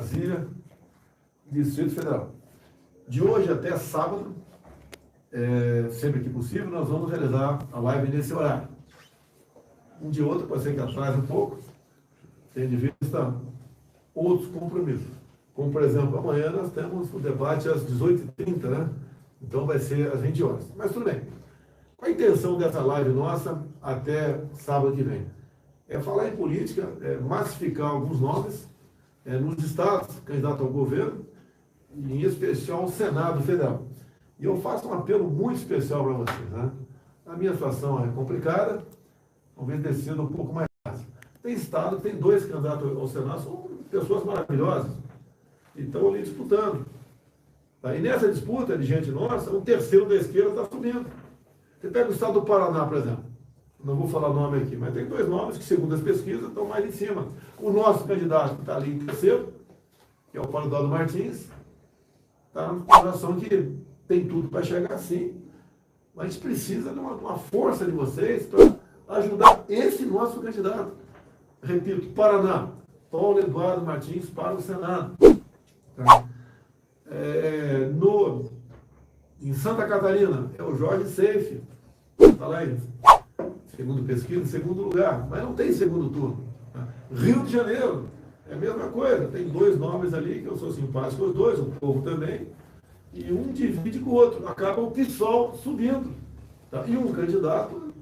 Brasília, Distrito Federal. De hoje até sábado, sempre que possível, nós vamos realizar a live nesse horário. Um de outro, pode ser que atrase um pouco, tendo de vista outros compromissos. Como, por exemplo, amanhã nós temos o debate às 18h30, né? Então vai ser às 20 horas. Mas tudo bem. Qual a intenção dessa live nossa até sábado que vem? É falar em política, massificar alguns nomes nos estados candidatos ao governo, e em especial ao Senado Federal. E eu faço um apelo muito especial para vocês, né? A minha situação é complicada, talvez decida um pouco mais fácil. Tem estado, tem 2 candidatos ao Senado, são pessoas maravilhosas, e estão ali disputando. Tá? E nessa disputa de gente nossa, um terceiro da esquerda está subindo. Você pega o estado do Paraná, por exemplo. Não vou falar nome aqui, mas tem 2 nomes que, segundo as pesquisas, estão mais em cima. O nosso candidato está ali em terceiro, que é o Paulo Eduardo Martins, está numa situação que tem tudo para chegar assim, mas a gente precisa de uma força de vocês para ajudar esse nosso candidato. Repito, Paraná, Paulo Eduardo Martins para o Senado. Tá? Em Santa Catarina, é o Jorge Seife, está lá em segundo pesquisa, em segundo lugar, mas não tem segundo turno. Tá? Rio de Janeiro, é a mesma coisa, tem 2 nomes ali que eu sou simpático aos 2, o povo também, e um divide com o outro, acaba o PSOL subindo. Tá? E um candidato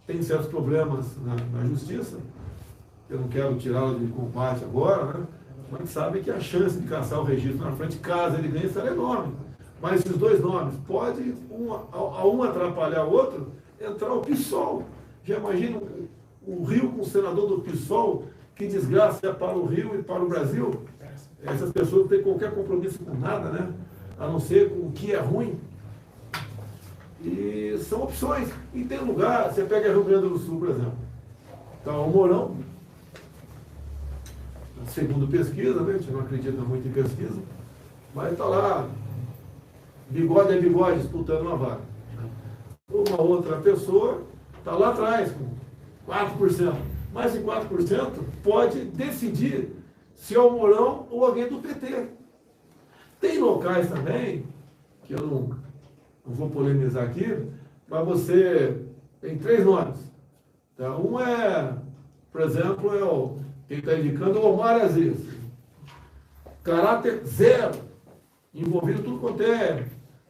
tem certos problemas na justiça, eu não quero tirá-lo de combate agora, né? Mas sabe que a chance de caçar o registro na frente, caso ele ganhe, será enorme. Mas esses 2 nomes, pode um atrapalhar o outro, entrar o PSOL. Já imagina o Rio com o senador do PSOL, que desgraça é para o Rio e para o Brasil. Essas pessoas não têm qualquer compromisso com nada, né? A não ser com o que é ruim. E são opções. E tem lugar, você pega Rio Grande do Sul, por exemplo. Está o Mourão, segundo pesquisa, né? A gente não acredita muito em pesquisa, mas está lá, bigode a bigode, disputando uma vaga. Uma outra pessoa está lá atrás, com 4%. Mais de 4% pode decidir se é o Mourão ou alguém do PT. Tem locais também, que eu não vou polemizar aqui, mas você tem 3 nomes. Tá? Um por exemplo, quem está indicando é o Omar Aziz. Caráter zero, envolvido tudo quanto é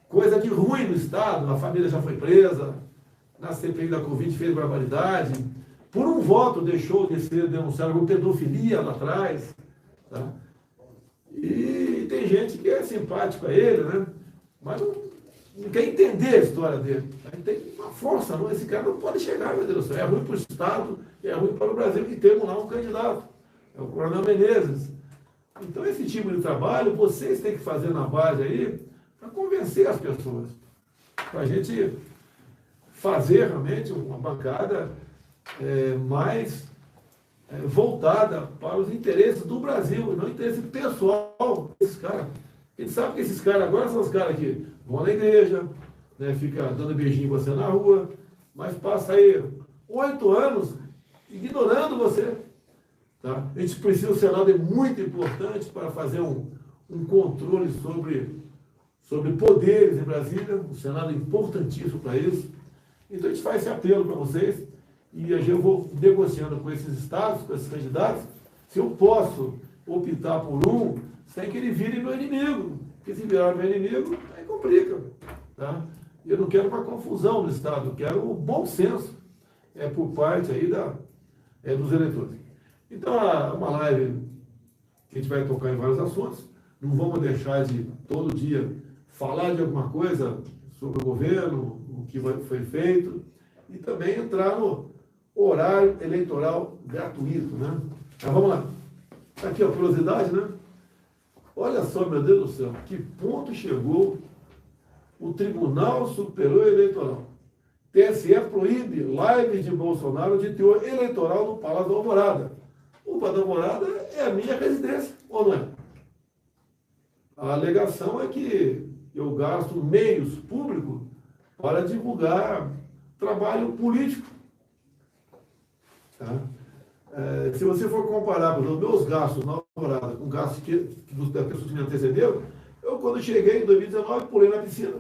coisa de ruim no Estado, a família já foi presa, na CPI da Covid fez barbaridade, por um voto deixou de ser denunciado por pedofilia lá atrás. Tá? E tem gente que é simpático a ele, né? Mas não quer entender a história dele. Aí tem uma força, não? Esse cara não pode chegar, meu Deus do céu. É ruim para o Estado, é ruim para o Brasil, que temos lá um candidato, é o Coronel Menezes. Então, esse tipo de trabalho, vocês têm que fazer na base aí, para convencer as pessoas. Para a gente fazer realmente uma bancada mais voltada para os interesses do Brasil, não interesse pessoal desses caras. A gente sabe que esses caras agora são os caras que vão na igreja, né, fica dando beijinho em você na rua, mas passa aí 8 anos ignorando você. Tá? A gente precisa, o Senado é muito importante para fazer um controle sobre poderes em Brasília, o Senado é importantíssimo para isso. Então a gente faz esse apelo para vocês, e eu vou negociando com esses estados, com esses candidatos, se eu posso optar por um, sem que ele vire meu inimigo. Porque se virar meu inimigo, aí complica. Tá? Eu não quero uma confusão no Estado, eu quero o bom senso por parte aí dos eleitores. Então, uma live que a gente vai tocar em vários assuntos, não vamos deixar de, todo dia, falar de alguma coisa sobre o governo, o que foi feito, e também entrar no horário eleitoral gratuito, né? Então, vamos lá. Aqui, a curiosidade, né? Olha só, meu Deus do céu, que ponto chegou o Tribunal Superior Eleitoral. TSE proíbe lives de Bolsonaro de teor eleitoral no Palácio da Alvorada. O Palácio da Alvorada é a minha residência, ou não é? A alegação é que eu gasto meios públicos para divulgar trabalho político. Tá? Se você for comparar com os meus gastos na temporada, com gastos das pessoas que me antecederam, eu, quando cheguei em 2019, pulei na piscina.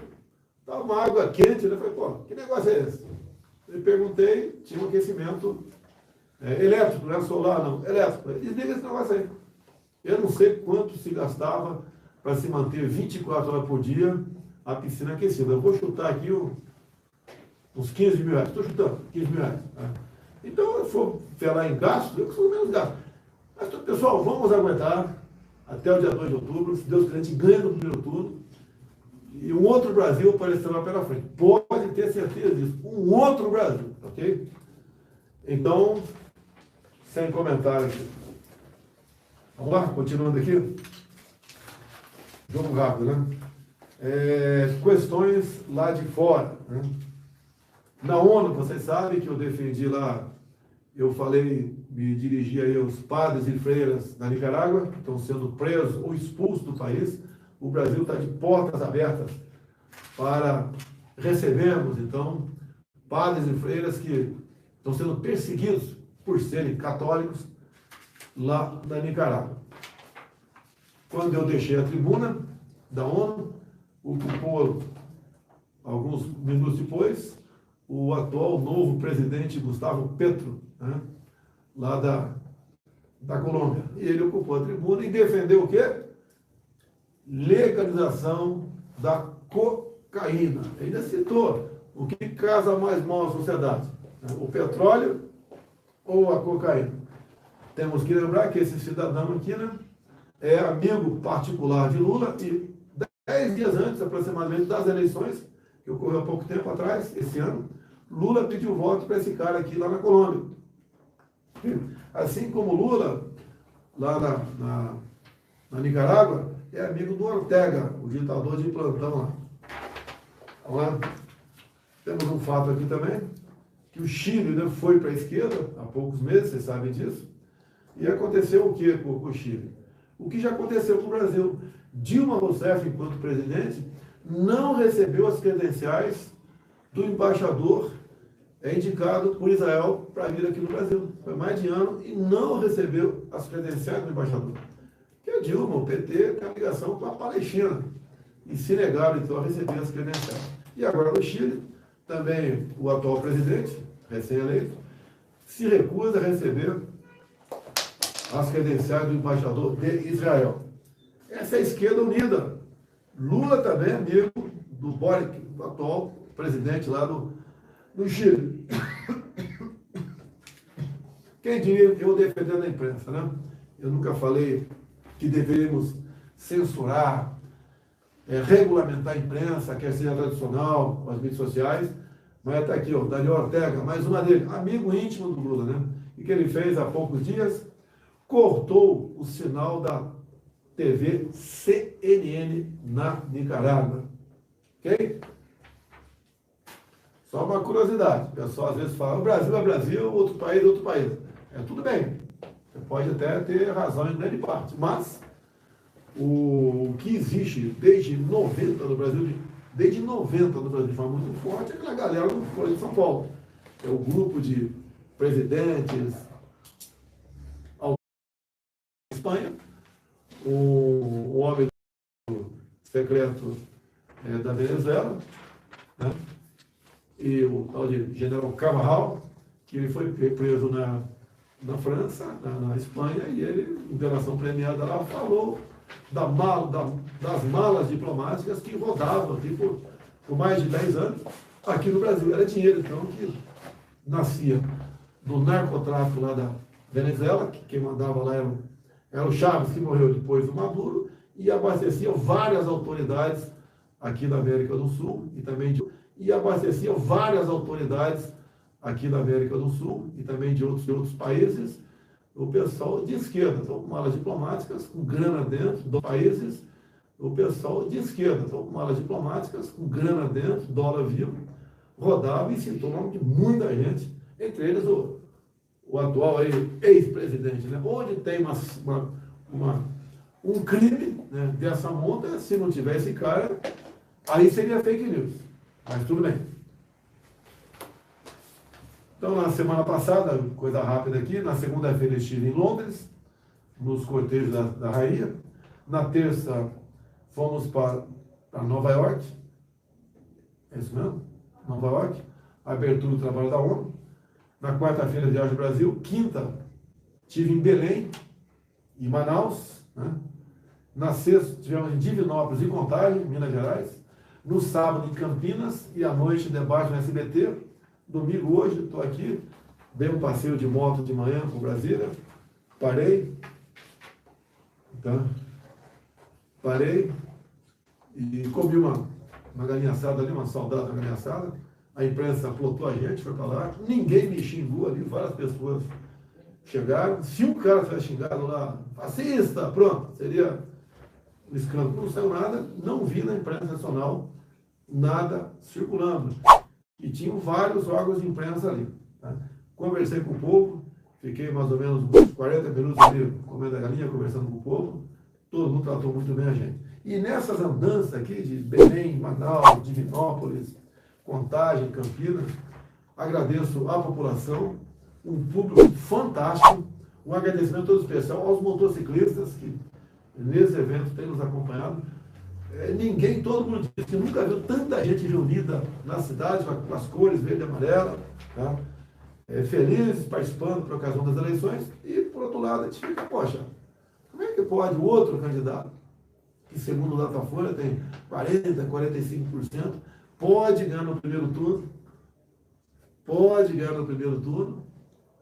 Estava uma água quente, né? Falei, pô, que negócio é esse? Eu perguntei, tinha um aquecimento elétrico, não é solar, não, elétrico. Desliga esse negócio aí. Eu não sei quanto se gastava para se manter 24 horas por dia a piscina aquecida. Eu vou chutar aqui uns 15 mil reais. Estou chutando, 15 mil reais. Tá? Então, se for falar em gastos, eu sou menos gasto. Mas, pessoal, vamos aguentar até o dia 2 de outubro. Se Deus quiser, a gente ganha no primeiro turno. E um outro Brasil aparecerá lá pela frente. Pode ter certeza disso. Um outro Brasil, ok? Então, sem comentários. Vamos lá, continuando aqui. Jogo rápido, né? Questões lá de fora. Né? Na ONU, vocês sabem que eu defendi lá, eu falei, me dirigi aí aos padres e freiras da Nicarágua, que estão sendo presos ou expulsos do país. O Brasil está de portas abertas para recebermos, então, padres e freiras que estão sendo perseguidos por serem católicos lá na Nicarágua. Quando eu deixei a tribuna da ONU, ocupou, alguns minutos depois, o atual novo presidente Gustavo Petro, né, lá da Colômbia. E ele ocupou a tribuna e defendeu o quê? Legalização da cocaína. Ele ainda citou o que casa mais mal à sociedade, né? O petróleo ou a cocaína. Temos que lembrar que esse cidadão aqui, né, é amigo particular de Lula e 10 dias antes, aproximadamente, das eleições, que ocorreu há pouco tempo atrás, esse ano, Lula pediu voto para esse cara aqui lá na Colômbia. Assim como Lula, lá na Nicarágua, é amigo do Ortega, o ditador de plantão lá. Vamos lá. Temos um fato aqui também, que o Chile, né, foi para a esquerda há poucos meses, vocês sabem disso. E aconteceu o que com o Chile? O que já aconteceu com o Brasil. Dilma Rousseff, enquanto presidente, não recebeu as credenciais do embaixador indicado por Israel para vir aqui no Brasil. Foi mais de ano e não recebeu as credenciais do embaixador. Que a Dilma, o PT, tem a ligação com a Palestina. E se negaram, então, a receber as credenciais. E agora no Chile, também o atual presidente, recém-eleito, se recusa a receber as credenciais do embaixador de Israel. Essa é a esquerda unida. Lula também é amigo do Boric, do atual presidente lá no Chile. Quem diria eu defendendo a imprensa, né? Eu nunca falei que deveríamos censurar, regulamentar a imprensa, quer seja tradicional, com as mídias sociais, mas está aqui, ó, Daniel Ortega, mais uma dele, amigo íntimo do Lula, né? E que ele fez há poucos dias, cortou o sinal da TV CNN na Nicarágua. Ok? Só uma curiosidade. O pessoal às vezes fala, o Brasil é Brasil, outro país é outro país. Tudo bem. Você pode até ter razão em grande parte. Mas o que existe desde 90 no Brasil, desde 90 no Brasil de forma muito forte, é aquela galera do Foro de São Paulo. É o grupo de presidentes da Espanha, o homem secreto da Venezuela, né? E o tal de General Carvajal, que ele foi preso na França, na Espanha, e ele, em delação premiada lá, falou das malas diplomáticas que rodavam aqui por mais de 10 anos aqui no Brasil. Era dinheiro, então, que nascia do narcotráfico lá da Venezuela, que quem mandava lá era o Chaves, que morreu depois do Maduro, e abastecia várias autoridades aqui da América do Sul e também de outros países, o pessoal de esquerda, então, com malas diplomáticas, com grana dentro dos países, o pessoal de esquerda, então, com malas diplomáticas, com grana dentro, dólar vivo, rodava e citou o nome de muita gente, entre eles o atual ex-presidente, né? Onde tem um crime, né, dessa monta, se não tiver esse cara, aí seria fake news. Mas tudo bem. Então, na semana passada, coisa rápida aqui, na segunda-feira estive em Londres, nos cortejos da rainha. Na terça, fomos para Nova York. É isso mesmo? Nova York. Abertura do trabalho da ONU. Na quarta-feira, viagem ao Brasil. Quinta, estive em Belém e Manaus. Né? Na sexta, tivemos em Divinópolis e Contagem, Minas Gerais. No sábado, em Campinas. E à noite, debate no SBT. Domingo, hoje, estou aqui. Dei um passeio de moto de manhã com Brasília. Parei. Tá? Parei e comi uma galinha assada ali, uma saudade da galinha assada. A imprensa plotou a gente, foi para lá. Ninguém me xingou ali, várias pessoas chegaram. Se um cara tivesse xingado lá, fascista, pronto, seria um escândalo. Não saiu nada, não vi na imprensa nacional nada circulando. E tinham vários órgãos de imprensa ali. Tá? Conversei com o povo, fiquei mais ou menos uns 40 minutos ali comendo a galinha, conversando com o povo. Todo mundo tratou muito bem a gente. E nessas andanças aqui de Belém, Manaus, Divinópolis, Contagem, Campinas, agradeço à população, um público fantástico, um agradecimento todo especial aos motociclistas que nesse evento têm nos acompanhado. Ninguém, todo mundo disse que nunca viu tanta gente reunida na cidade, com as cores verde e amarela, tá? Felizes, participando por ocasião das eleições, e por outro lado a gente fica, poxa, como é que pode o outro candidato, que segundo o Datafolha tem 40%, 45%, pode ganhar no primeiro turno,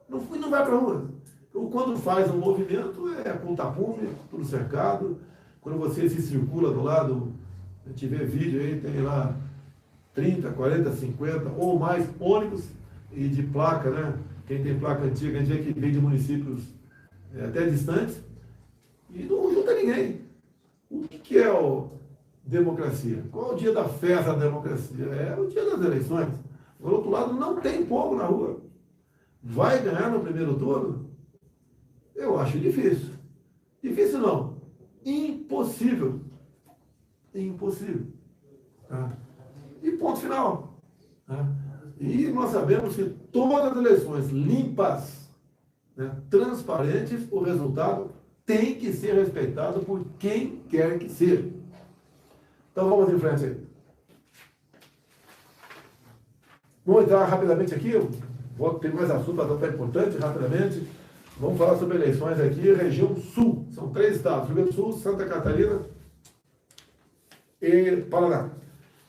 não vai para a rua. Então, quando faz um movimento, é ponta-pume, tudo cercado. Quando você se circula do lado, a gente vê vídeo aí, tem lá 30, 40, 50 ou mais ônibus e de placa, né? Quem tem placa antiga, a gente vê que vem de municípios até distantes, e não junta ninguém. O que é democracia? Qual é o dia da festa da democracia? É o dia das eleições. Por outro lado, não tem povo na rua. Vai ganhar no primeiro turno? Eu acho difícil. Difícil não. Impossível. Impossível. Tá? E ponto final. Tá? E nós sabemos que todas as eleições limpas, né, transparentes, o resultado tem que ser respeitado por quem quer que seja. Então vamos em frente aí. Vamos entrar rapidamente aqui, ter mais assunto para tratar importante, rapidamente. Vamos falar sobre eleições aqui, região sul. São 3 estados, Rio Grande do Sul, Santa Catarina e Paraná.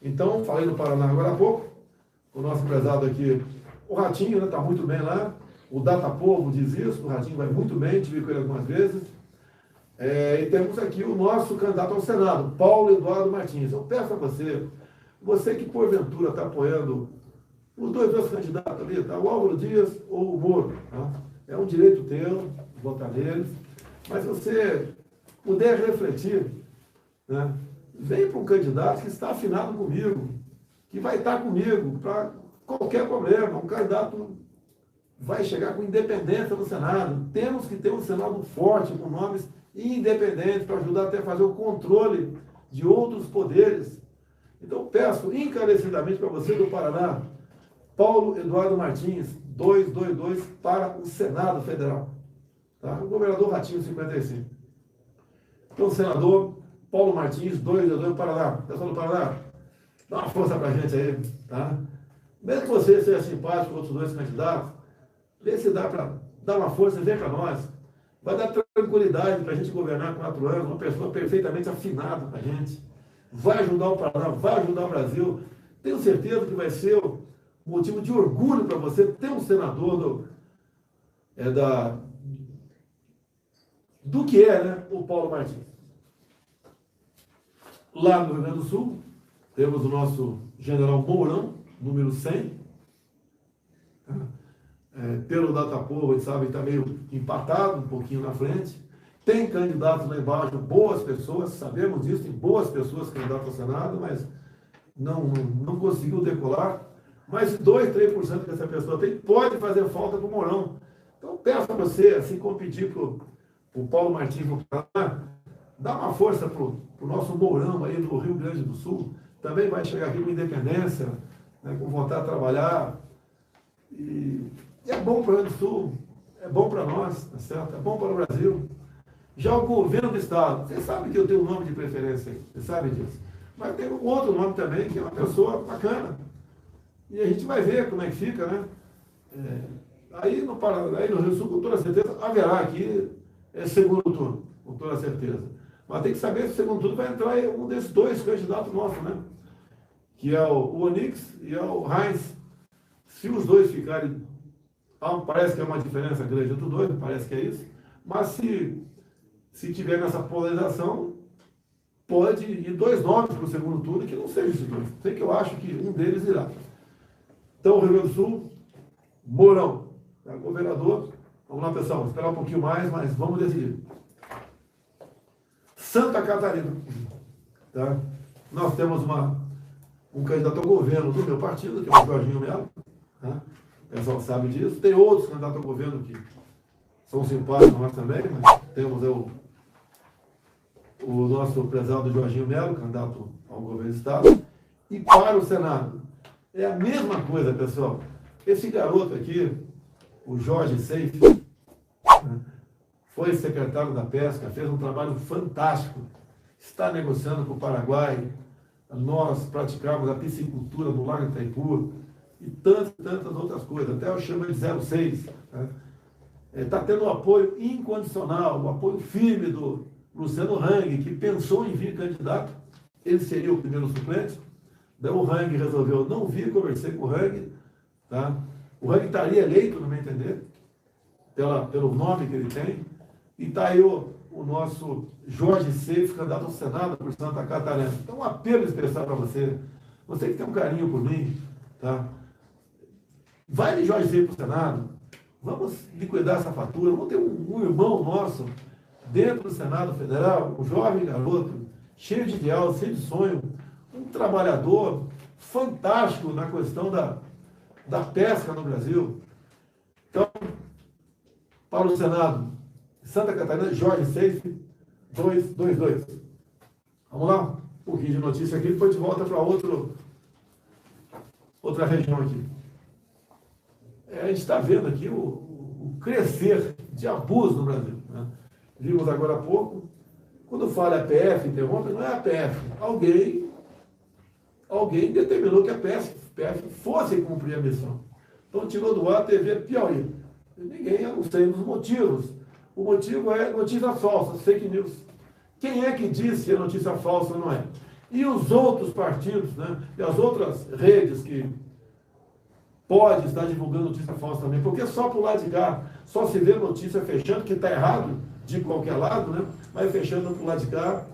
Então, falei no Paraná agora há pouco, o nosso prezado aqui, o Ratinho, está muito bem lá. O Datapovo diz isso, o Ratinho vai muito bem, tive com ele algumas vezes. E temos aqui o nosso candidato ao Senado, Paulo Eduardo Martins. Eu peço a você que porventura está apoiando os dois candidatos ali, tá? O Álvaro Dias ou o Moro. Tá? É um direito teu votar neles, mas se você puder refletir, né? Vem para um candidato que está afinado comigo, que vai estar comigo para qualquer problema. Um candidato vai chegar com independência no Senado. Temos que ter um Senado forte, com nomes independentes, para ajudar até a fazer o controle de outros poderes. Então, peço encarecidamente para você do Paraná, Paulo Eduardo Martins, 222, para o Senado Federal. Tá? O governador Ratinho, 55. Então, senador Paulo Martins, 222, Paraná. Pessoal do Paraná, dá uma força para a gente aí. Tá? Mesmo que você seja simpático com outros 2 candidatos, vê se dá para dar uma força e vem para nós. Vai dar tranquilidade para a gente governar 4 anos, uma pessoa perfeitamente afinada para a gente. Vai ajudar o Paraná, vai ajudar o Brasil. Tenho certeza que vai ser motivo de orgulho para você ter um senador do que é, né, o Paulo Martins. Lá no Rio Grande do Sul, temos o nosso general Mourão, número 100. Pelo Datapovo, a gente sabe que está meio empatado, um pouquinho na frente. Tem candidatos lá embaixo, boas pessoas, sabemos disso, tem boas pessoas candidatas ao Senado, mas não conseguiu decolar. Mas 2%, 3% que essa pessoa tem pode fazer falta para o Mourão. Então peço a você, assim como pedir para o Paulo Martins no Paraná, dá uma força para o nosso Mourão aí no Rio Grande do Sul. Também vai chegar aqui com independência, né, com vontade de trabalhar. E é bom para o Rio Grande do Sul, é bom para nós, tá certo? É bom para o Brasil. Já o governo do Estado, você sabe que eu tenho um nome de preferência aí, você sabe disso. Mas tem um outro nome também, que é uma pessoa bacana. E a gente vai ver como é que fica, né? Aí no Paraná, aí no Rio Sul, com toda certeza, haverá aqui segundo turno, com toda certeza. Mas tem que saber se o segundo turno vai entrar um desses dois candidatos nossos, né? Que é o Onyx e é o Heinz. Se os dois ficarem, parece que é uma diferença grande entre os dois, parece que é isso, mas se tiver nessa polarização, pode ir dois nomes para o segundo turno que não sejam esses dois. Sei que eu acho que um deles irá. Então, Rio Grande do Sul, Mourão, tá? Governador. Vamos lá, pessoal, vou esperar um pouquinho mais, mas vamos decidir. Santa Catarina, tá? Nós temos um candidato ao governo do meu partido, que é o Jorginho Melo, tá? O pessoal sabe disso. Tem outros candidatos ao governo que são simpáticos nós também, mas temos o nosso prezado Jorginho Melo, candidato ao governo do Estado. E para o Senado, é a mesma coisa, pessoal. Esse garoto aqui, o Jorge Seife, né, foi secretário da Pesca, fez um trabalho fantástico, está negociando com o Paraguai, nós praticamos a piscicultura no Lago Itaipu, e tantas outras coisas, até eu chamo ele de 06. Né? Está tendo um apoio incondicional, um apoio firme do Luciano Hang, que pensou em vir candidato, ele seria o primeiro suplente, daí o Hang resolveu não vir, conversei com o Hang, tá? O Hang estaria eleito, no meu entender, pelo nome que ele tem, e está aí o nosso Jorge Seife, candidato ao Senado por Santa Catarina. Então, um apelo especial para você, você que tem um carinho por mim, tá? Vai de Jorge Seife para o Senado, vamos liquidar essa fatura, vamos ter um irmão nosso dentro do Senado Federal, um jovem garoto, cheio de ideal, cheio de sonho, um trabalhador fantástico na questão da pesca no Brasil. Então, para o Senado, Santa Catarina, Jorge Seife, 222. Vamos lá? Um pouquinho de notícia aqui, depois de volta para outra região aqui. A gente está vendo aqui o crescer de abuso no Brasil. Né? Vimos agora há pouco, quando fala APF, interrompe, não é APF. Alguém determinou que a PF fosse cumprir a missão. Então tirou do ar a TV Piauí. Ninguém, eu não sei os motivos. O motivo é notícia falsa, fake news. Quem é que diz se é notícia falsa ou não é? E os outros partidos, né? E as outras redes que pode estar divulgando notícia falsa também, porque só por lado de cá, só se vê notícia fechando, que está errado de qualquer lado, né? Mas fechando por lado de cá,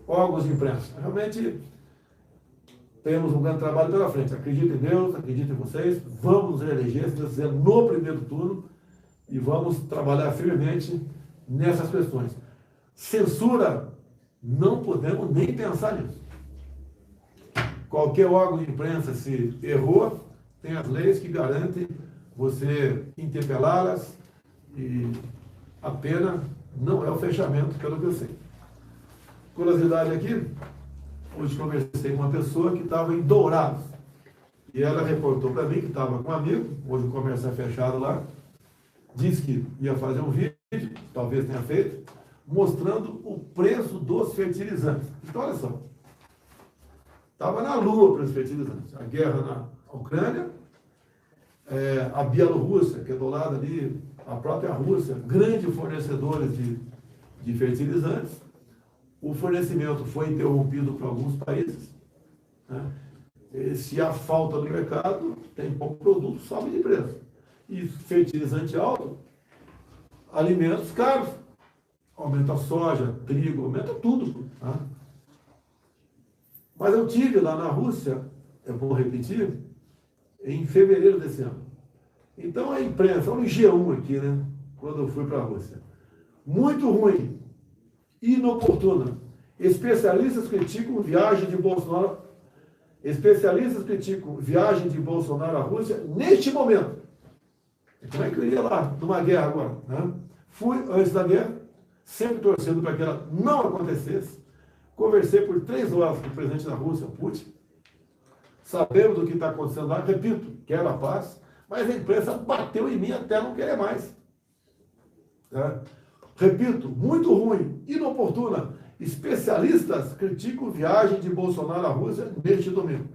órgãos de imprensa. Realmente, temos um grande trabalho pela frente. Acredito em Deus, acredito em vocês, vamos nos reeleger, se Deus quiser, no primeiro turno, e vamos trabalhar firmemente nessas questões. Censura, não podemos nem pensar nisso. Qualquer órgão de imprensa, se errou, tem as leis que garantem você interpelá-las e a pena não é o fechamento, pelo que eu sei. Curiosidade aqui, hoje conversei com uma pessoa que estava em Dourados e ela reportou para mim que estava com um amigo, hoje o comércio é fechado lá, disse que ia fazer um vídeo, talvez tenha feito, mostrando o preço dos fertilizantes. Então, olha só, estava na lua para os fertilizantes. A guerra na Ucrânia, a Bielorrússia, que é do lado ali, a própria Rússia, grande fornecedora de fertilizantes. O fornecimento foi interrompido para alguns países. Né? Se há falta no mercado, tem pouco produto, sobe de preço. E fertilizante alto, alimentos caros. Aumenta a soja, trigo, aumenta tudo. Tá? Mas eu tive lá na Rússia, é bom repetir, em fevereiro desse ano. Então a imprensa, olha o G1 aqui, né? Quando eu fui para a Rússia. Muito ruim, inoportuna. Especialistas criticam viagem de Bolsonaro. Especialistas criticam viagem de Bolsonaro à Rússia neste momento. Como é que eu iria lá, numa guerra agora? Né? Fui antes da guerra, sempre torcendo para que ela não acontecesse. Conversei por 3 horas com o presidente da Rússia, Putin. Sabemos do que está acontecendo lá, repito, quero a paz, mas a imprensa bateu em mim até não querer mais. Tá? Repito, muito ruim, inoportuna. Especialistas criticam viagem de Bolsonaro à Rússia neste domingo.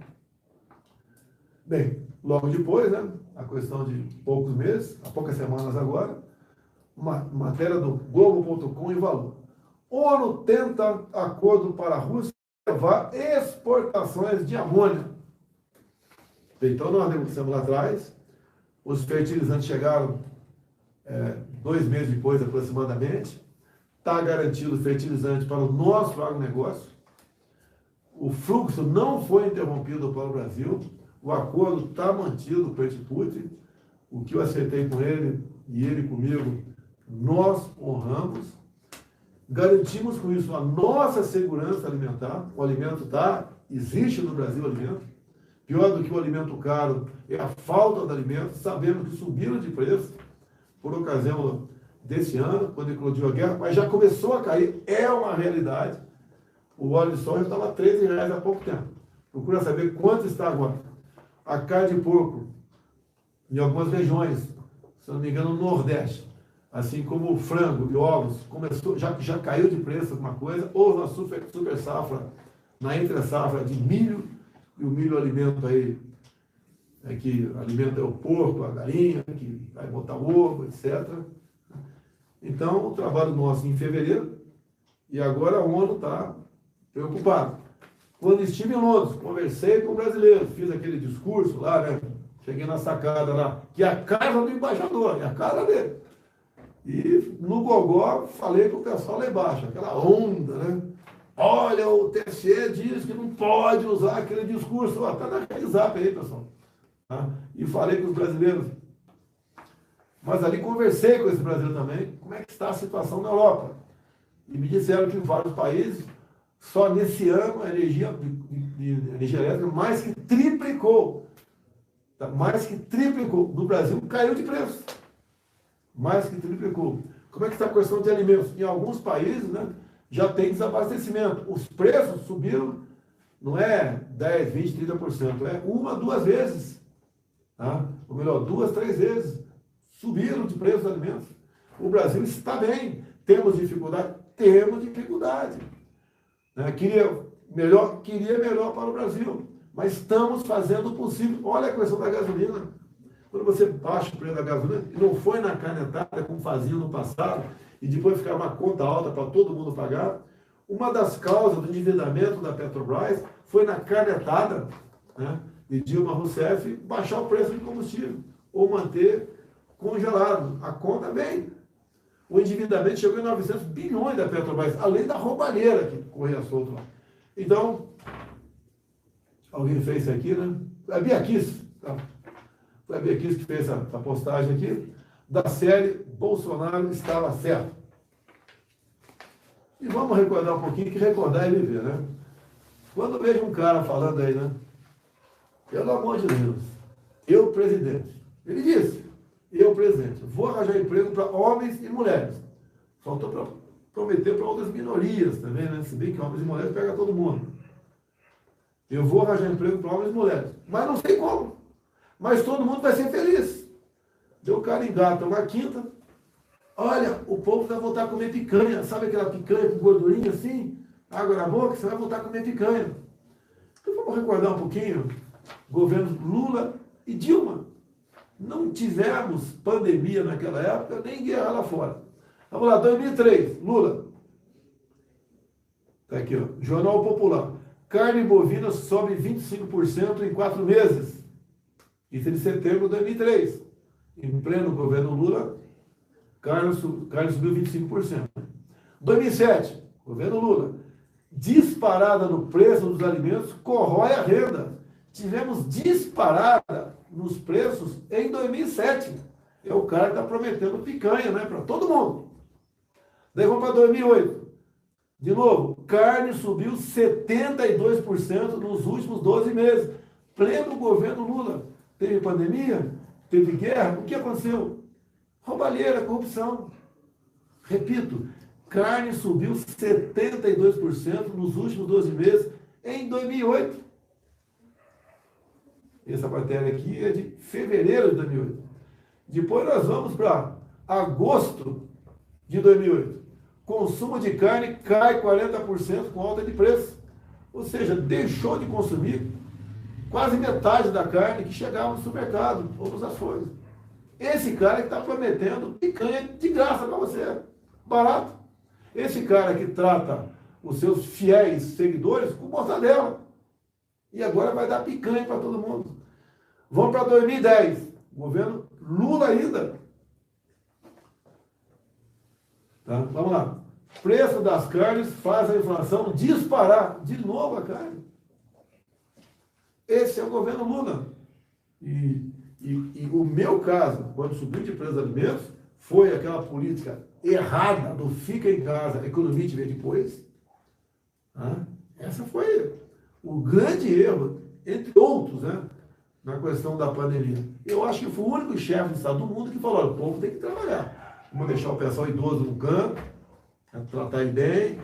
Bem, logo depois, né, a questão de poucos meses, há poucas semanas agora, uma matéria do Globo.com em valor. ONU tenta acordo para a Rússia levar exportações de amônia. Então, nós negociamos lá atrás, os fertilizantes chegaram 2 meses depois, aproximadamente. Está garantido fertilizante para o nosso agronegócio. O fluxo não foi interrompido para o Brasil. O acordo está mantido com o Putin. O que eu acertei com ele e ele comigo, nós honramos. Garantimos com isso a nossa segurança alimentar. O alimento existe no Brasil alimento. Pior do que o alimento caro é a falta de alimento. Sabemos que subiram de preço por ocasião desse ano, quando eclodiu a guerra, mas já começou a cair, é uma realidade. O óleo de soja estava R$ 13 há pouco tempo. Procura saber quanto está agora. A carne de porco, em algumas regiões, se não me engano, no Nordeste, assim como o frango e ovos, começou, já caiu de preço alguma coisa, houve uma super safra, na entre safra de milho, e o milho alimenta aí, que alimenta o porco, a galinha, que vai botar ovo, etc. Então, o trabalho nosso em fevereiro, e agora a ONU está preocupada. Quando estive em Londres, conversei com brasileiros, fiz aquele discurso lá, né? Cheguei na sacada lá, que é a casa do embaixador, é a casa dele. E no gogó falei com o pessoal lá embaixo, aquela onda, né? Olha, o TSE diz que não pode usar aquele discurso, está naquele zap aí, pessoal. Tá? E falei com os brasileiros. Mas ali conversei com esse brasileiro também, como é que está a situação na Europa. E me disseram que em vários países, só nesse ano, a energia elétrica mais que triplicou. Tá? Mais que triplicou. No Brasil, caiu de preço. Mais que triplicou. Como é que está a questão de alimentos? Em alguns países, né, já tem desabastecimento. Os preços subiram, não é 10, 20, 30%, é 1, 2 vezes. Tá? Ou melhor, 2, 3 vezes. Subiram de preço dos alimentos. O Brasil está bem. Temos dificuldade? Temos dificuldade. Né? Queria melhor para o Brasil. Mas estamos fazendo o possível. Olha a questão da gasolina. Quando você baixa o preço da gasolina, e não foi na canetada como fazia no passado, e depois ficar uma conta alta para todo mundo pagar, uma das causas do endividamento da Petrobras foi na canetada, né, de Dilma Rousseff baixar o preço do combustível, ou manter congelado. A conta vem. O endividamento chegou em 900 bilhões da Petrobras, além da roubalheira que corria solto lá. Então, alguém fez isso aqui, né? A Bia Kiss, tá? Foi a Bia Kiss que fez essa postagem aqui, da série Bolsonaro estava certo. E vamos recordar um pouquinho, que recordar é viver, né? Quando eu vejo um cara falando aí, né? Pelo amor de Deus, eu presidente. Ele disse, eu presidente, vou arranjar emprego para homens e mulheres. Faltou para prometer para outras minorias também, né? Se bem que homens e mulheres pega todo mundo. Eu vou arranjar emprego para homens e mulheres. Mas não sei como. Mas todo mundo vai ser feliz. Deu o cara engata uma quinta. Olha, o povo vai voltar a comer picanha. Sabe aquela picanha com gordurinha assim? Água na boca? Você vai voltar a comer picanha. Então vamos recordar um pouquinho. Governos Lula e Dilma. Não tivemos pandemia naquela época, nem guerra lá fora. Vamos lá, 2003, Lula. Está aqui, ó. Jornal Popular. Carne bovina sobe 25% em 4 meses. Isso é de setembro de 2003. Em pleno governo Lula, carne subiu 25%. 2007, governo Lula. Disparada no preço dos alimentos corrói a renda. Tivemos disparada nos preços em 2007. É o cara que está prometendo picanha, né, para todo mundo. Daí vamos para 2008. De novo, carne subiu 72% nos últimos 12 meses. Pleno governo Lula. Teve pandemia? Teve guerra? O que aconteceu? Roubalheira, corrupção. Repito, carne subiu 72% nos últimos 12 meses em 2008. Essa matéria aqui é de fevereiro de 2008. Depois nós vamos para agosto de 2008. Consumo de carne cai 40% com alta de preço. Ou seja, deixou de consumir quase metade da carne que chegava no supermercado ou nos açougues. Esse cara que está prometendo picanha de graça para você, barato. Esse cara que trata os seus fiéis seguidores com mortadela. E agora vai dar picanha para todo mundo. Vamos para 2010. Governo Lula ainda. Tá? Vamos lá. Preço das carnes faz a inflação disparar. De novo a carne. Esse é o governo Lula. E o meu caso, quando subiu de preço de alimentos, foi aquela política errada do fica em casa, a economia te vê depois. Tá? Essa foi o grande erro, entre outros, né, na questão da pandemia. Eu acho que foi o único chefe de Estado do mundo que falou: o povo tem que trabalhar. Vamos deixar o pessoal idoso no canto, tratar ele bem,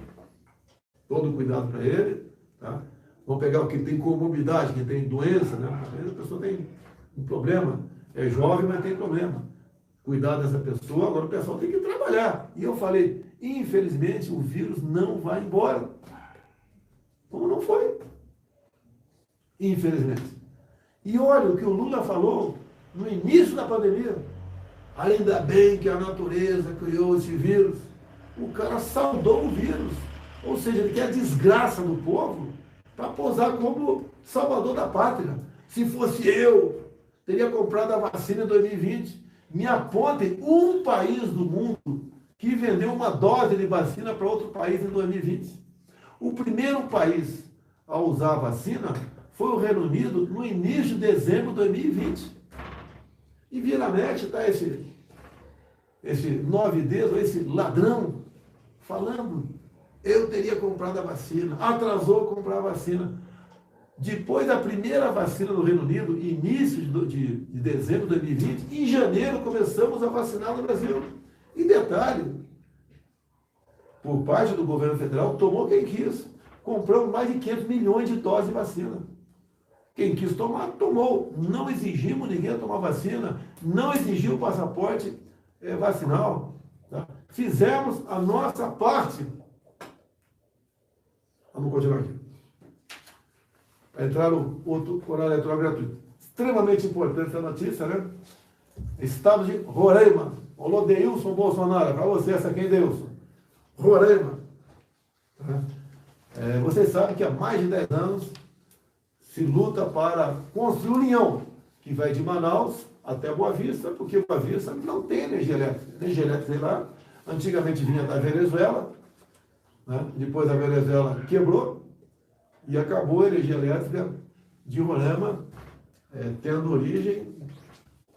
todo cuidado para ele. Tá? Vamos pegar o que tem comorbidade, que tem doença, né? Às vezes a pessoa tem um problema, é jovem, mas tem problema. Cuidar dessa pessoa, agora o pessoal tem que trabalhar. E eu falei, infelizmente, o vírus não vai embora. Como não foi? Infelizmente. E olha o que o Lula falou no início da pandemia. Ainda bem que a natureza criou esse vírus. O cara saudou o vírus. Ou seja, ele quer a desgraça do povo para posar como salvador da pátria. Se fosse eu, teria comprado a vacina em 2020. Me apontem um país do mundo que vendeu uma dose de vacina para outro país em 2020. O primeiro país a usar a vacina foi o Reino Unido no início de dezembro de 2020. E via na net está esse 9D, esse ladrão, falando: eu teria comprado a vacina, atrasou comprar a vacina. Depois da primeira vacina no Reino Unido, início de dezembro de 2020, em janeiro começamos a vacinar no Brasil. E detalhe, por parte do governo federal, tomou quem quis. Compramos mais de 500 milhões de doses de vacina. Quem quis tomar, tomou. Não exigimos ninguém a tomar vacina, não exigiu o passaporte vacinal. Tá? Fizemos a nossa parte. Vamos continuar aqui. Entrar o outro horário eleitoral gratuito. Extremamente importante essa notícia, né? Estado de Roraima. Alô, Deilson Bolsonaro. Para você, essa aqui é Deilson. Roraima. Vocês sabem que há mais de 10 anos se luta para construir um linhão que vai de Manaus até Boa Vista, porque Boa Vista não tem energia elétrica. Energia elétrica, sei lá, antigamente vinha da Venezuela, né? Depois a Venezuela quebrou e acabou a energia elétrica de Roraima tendo origem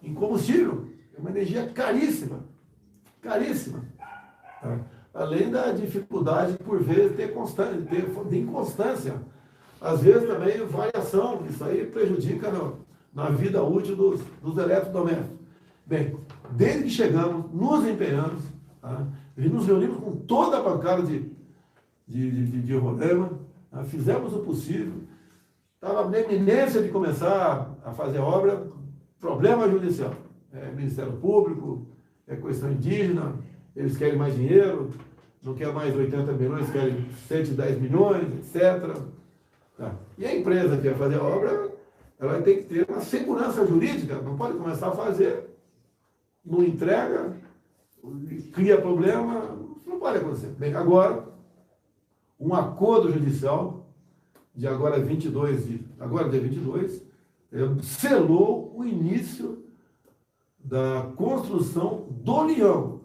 em combustível. É uma energia caríssima, caríssima. Tá? Além da dificuldade, por vezes, de inconstância. Às vezes também variação, isso aí prejudica na vida útil dos eletrodomésticos. Bem, desde que chegamos, nos empenhamos, tá? Nos reunimos com toda a bancada de Roraima, tá? Fizemos o possível, estava na iminência de começar a fazer a obra, problema judicial. Ministério Público, questão indígena, eles querem mais dinheiro, não querem mais 80 milhões, querem 110 milhões, etc. Tá. E a empresa que vai fazer a obra, ela tem que ter uma segurança jurídica, não pode começar a fazer, não entrega, cria problema, isso não pode acontecer. Bem, agora, um acordo judicial, de agora dia 22, selou o início da construção do Leão,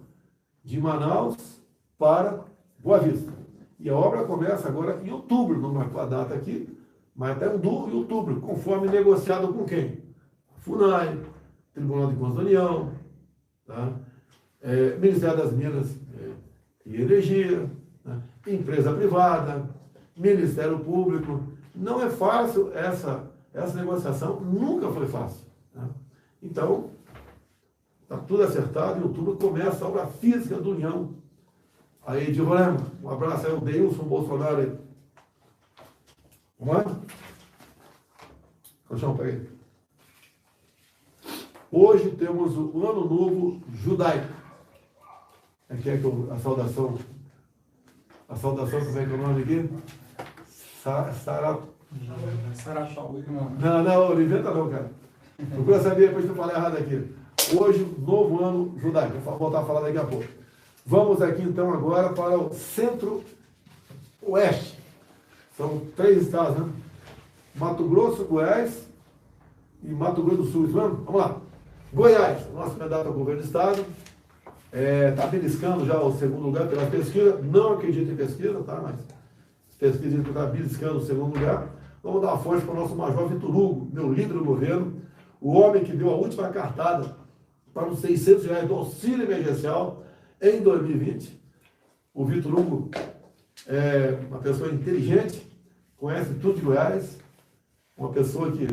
de Manaus para Boa Vista. E a obra começa agora em outubro, não marcou a data aqui, mas até em outubro, conforme negociado com quem? FUNAI, Tribunal de Contas da União, tá? Ministério das Minas e Energia, né? Empresa privada, Ministério Público. Não é fácil essa negociação, nunca foi fácil. Tá? Então, está tudo acertado, em outubro começa a obra física do União. Aí, de Roraima, um abraço aí ao Deilson Bolsonaro aí. Vamos lá? Colchão, pega aí. Hoje temos o Ano Novo Judaico. Aqui é que a saudação, como é que é o nome aqui? Sarató. Não, não inventa não, cara. Procura saber depois que eu falei errado aqui. Hoje, novo ano judaico. Vou voltar a falar daqui a pouco. Vamos aqui então agora para o centro-oeste. São 3 estados, né? Mato Grosso, Goiás e Mato Grosso do Sul. Isso mesmo? Vamos lá. Goiás, nosso candidato ao governo do estado. Está beliscando já o segundo lugar pela pesquisa. Não acredito em pesquisa, tá? Mas pesquisa dizem que está beliscando o segundo lugar. Vamos dar uma força para o nosso Major Vitor Hugo, meu líder do governo, o homem que deu a última cartada para os R$ 600 do auxílio emergencial em 2020. O Vitor Hugo é uma pessoa inteligente, conhece tudo de Goiás, uma pessoa que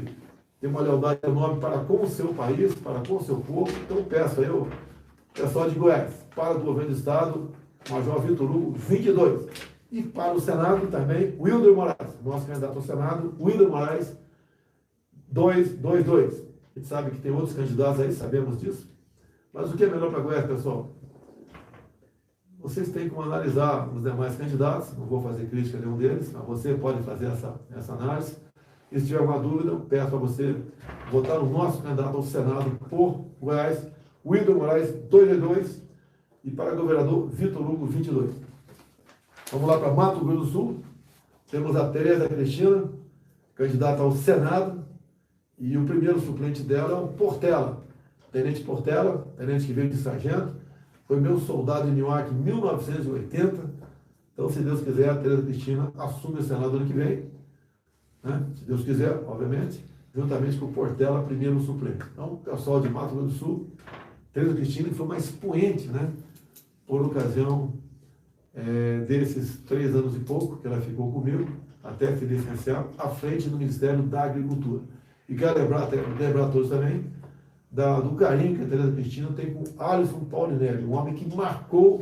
tem uma lealdade enorme para com o seu país, para com o seu povo. Então peço aí, o pessoal de Goiás, para o governo do estado, Major Vitor Hugo, 22. E para o Senado também, Wilder Moraes, nosso candidato ao Senado, Wilder Moraes, 222. A gente sabe que tem outros candidatos aí, sabemos disso. Mas o que é melhor para Goiás, pessoal? Vocês têm que analisar os demais candidatos, não vou fazer crítica a nenhum deles, mas você pode fazer essa análise. E se tiver alguma dúvida, eu peço para você votar no nosso candidato ao Senado por Goiás, Wilder Moraes, 222, e para governador, Vitor Hugo, 22. Vamos lá para Mato Grosso do Sul. Temos a Tereza Cristina, candidata ao Senado, e o primeiro suplente dela é o Portela, Tenente Portela, tenente que veio de sargento, foi meu soldado em Newark em 1980. Então, se Deus quiser, a Tereza Cristina assume o Senado ano que vem, né? Se Deus quiser, obviamente, juntamente com o Portela, primeiro suplente. Então, o pessoal de Mato Grosso do Sul, Tereza Cristina, que foi uma expoente, né? Por ocasião desses 3 anos e pouco que ela ficou comigo, até se licenciar, à frente do Ministério da Agricultura. E quero lembrar a todos também do carinho que a Tereza Cristina tem com Alisson Paulinelli, um homem que marcou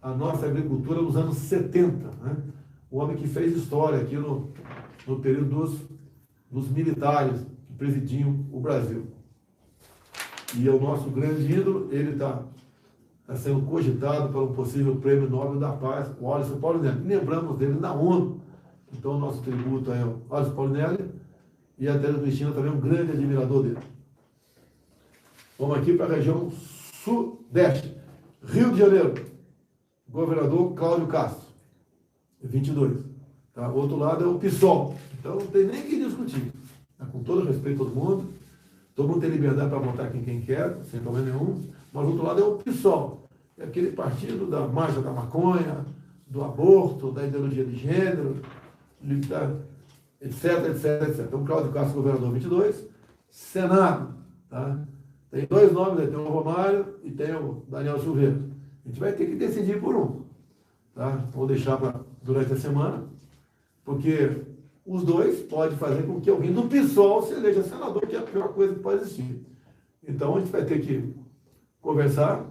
a nossa agricultura nos anos 70, né? Um homem que fez história aqui no período dos militares que presidiam o Brasil. E é o nosso grande ídolo. Ele está sendo cogitado para um possível prêmio Nobel da Paz, o Alisson Paulinelli. Lembramos dele na ONU. Então, o nosso tributo é o Alisson Paulinelli, e a Tereza Cristina também é um grande admirador dele. Vamos aqui para a região sudeste. Rio de Janeiro, governador Cláudio Castro, 22. Tá? O outro lado é o PSOL. Então, não tem nem que discutir. Tá? Com todo respeito a todo mundo tem liberdade para votar quem quer, sem problema nenhum. Mas o outro lado é o PSOL. É aquele partido da marcha da maconha, do aborto, da ideologia de gênero, etc, etc, etc. Então, Cláudio Castro, governador 22. Senado, tá? Tem 2 nomes, tem o Romário e tem o Daniel Silveira. A gente vai ter que decidir por um. Tá? Vou deixar durante a semana, porque os dois podem fazer com que alguém do PSOL se eleja senador, que é a pior coisa que pode existir. Então, a gente vai ter que conversar,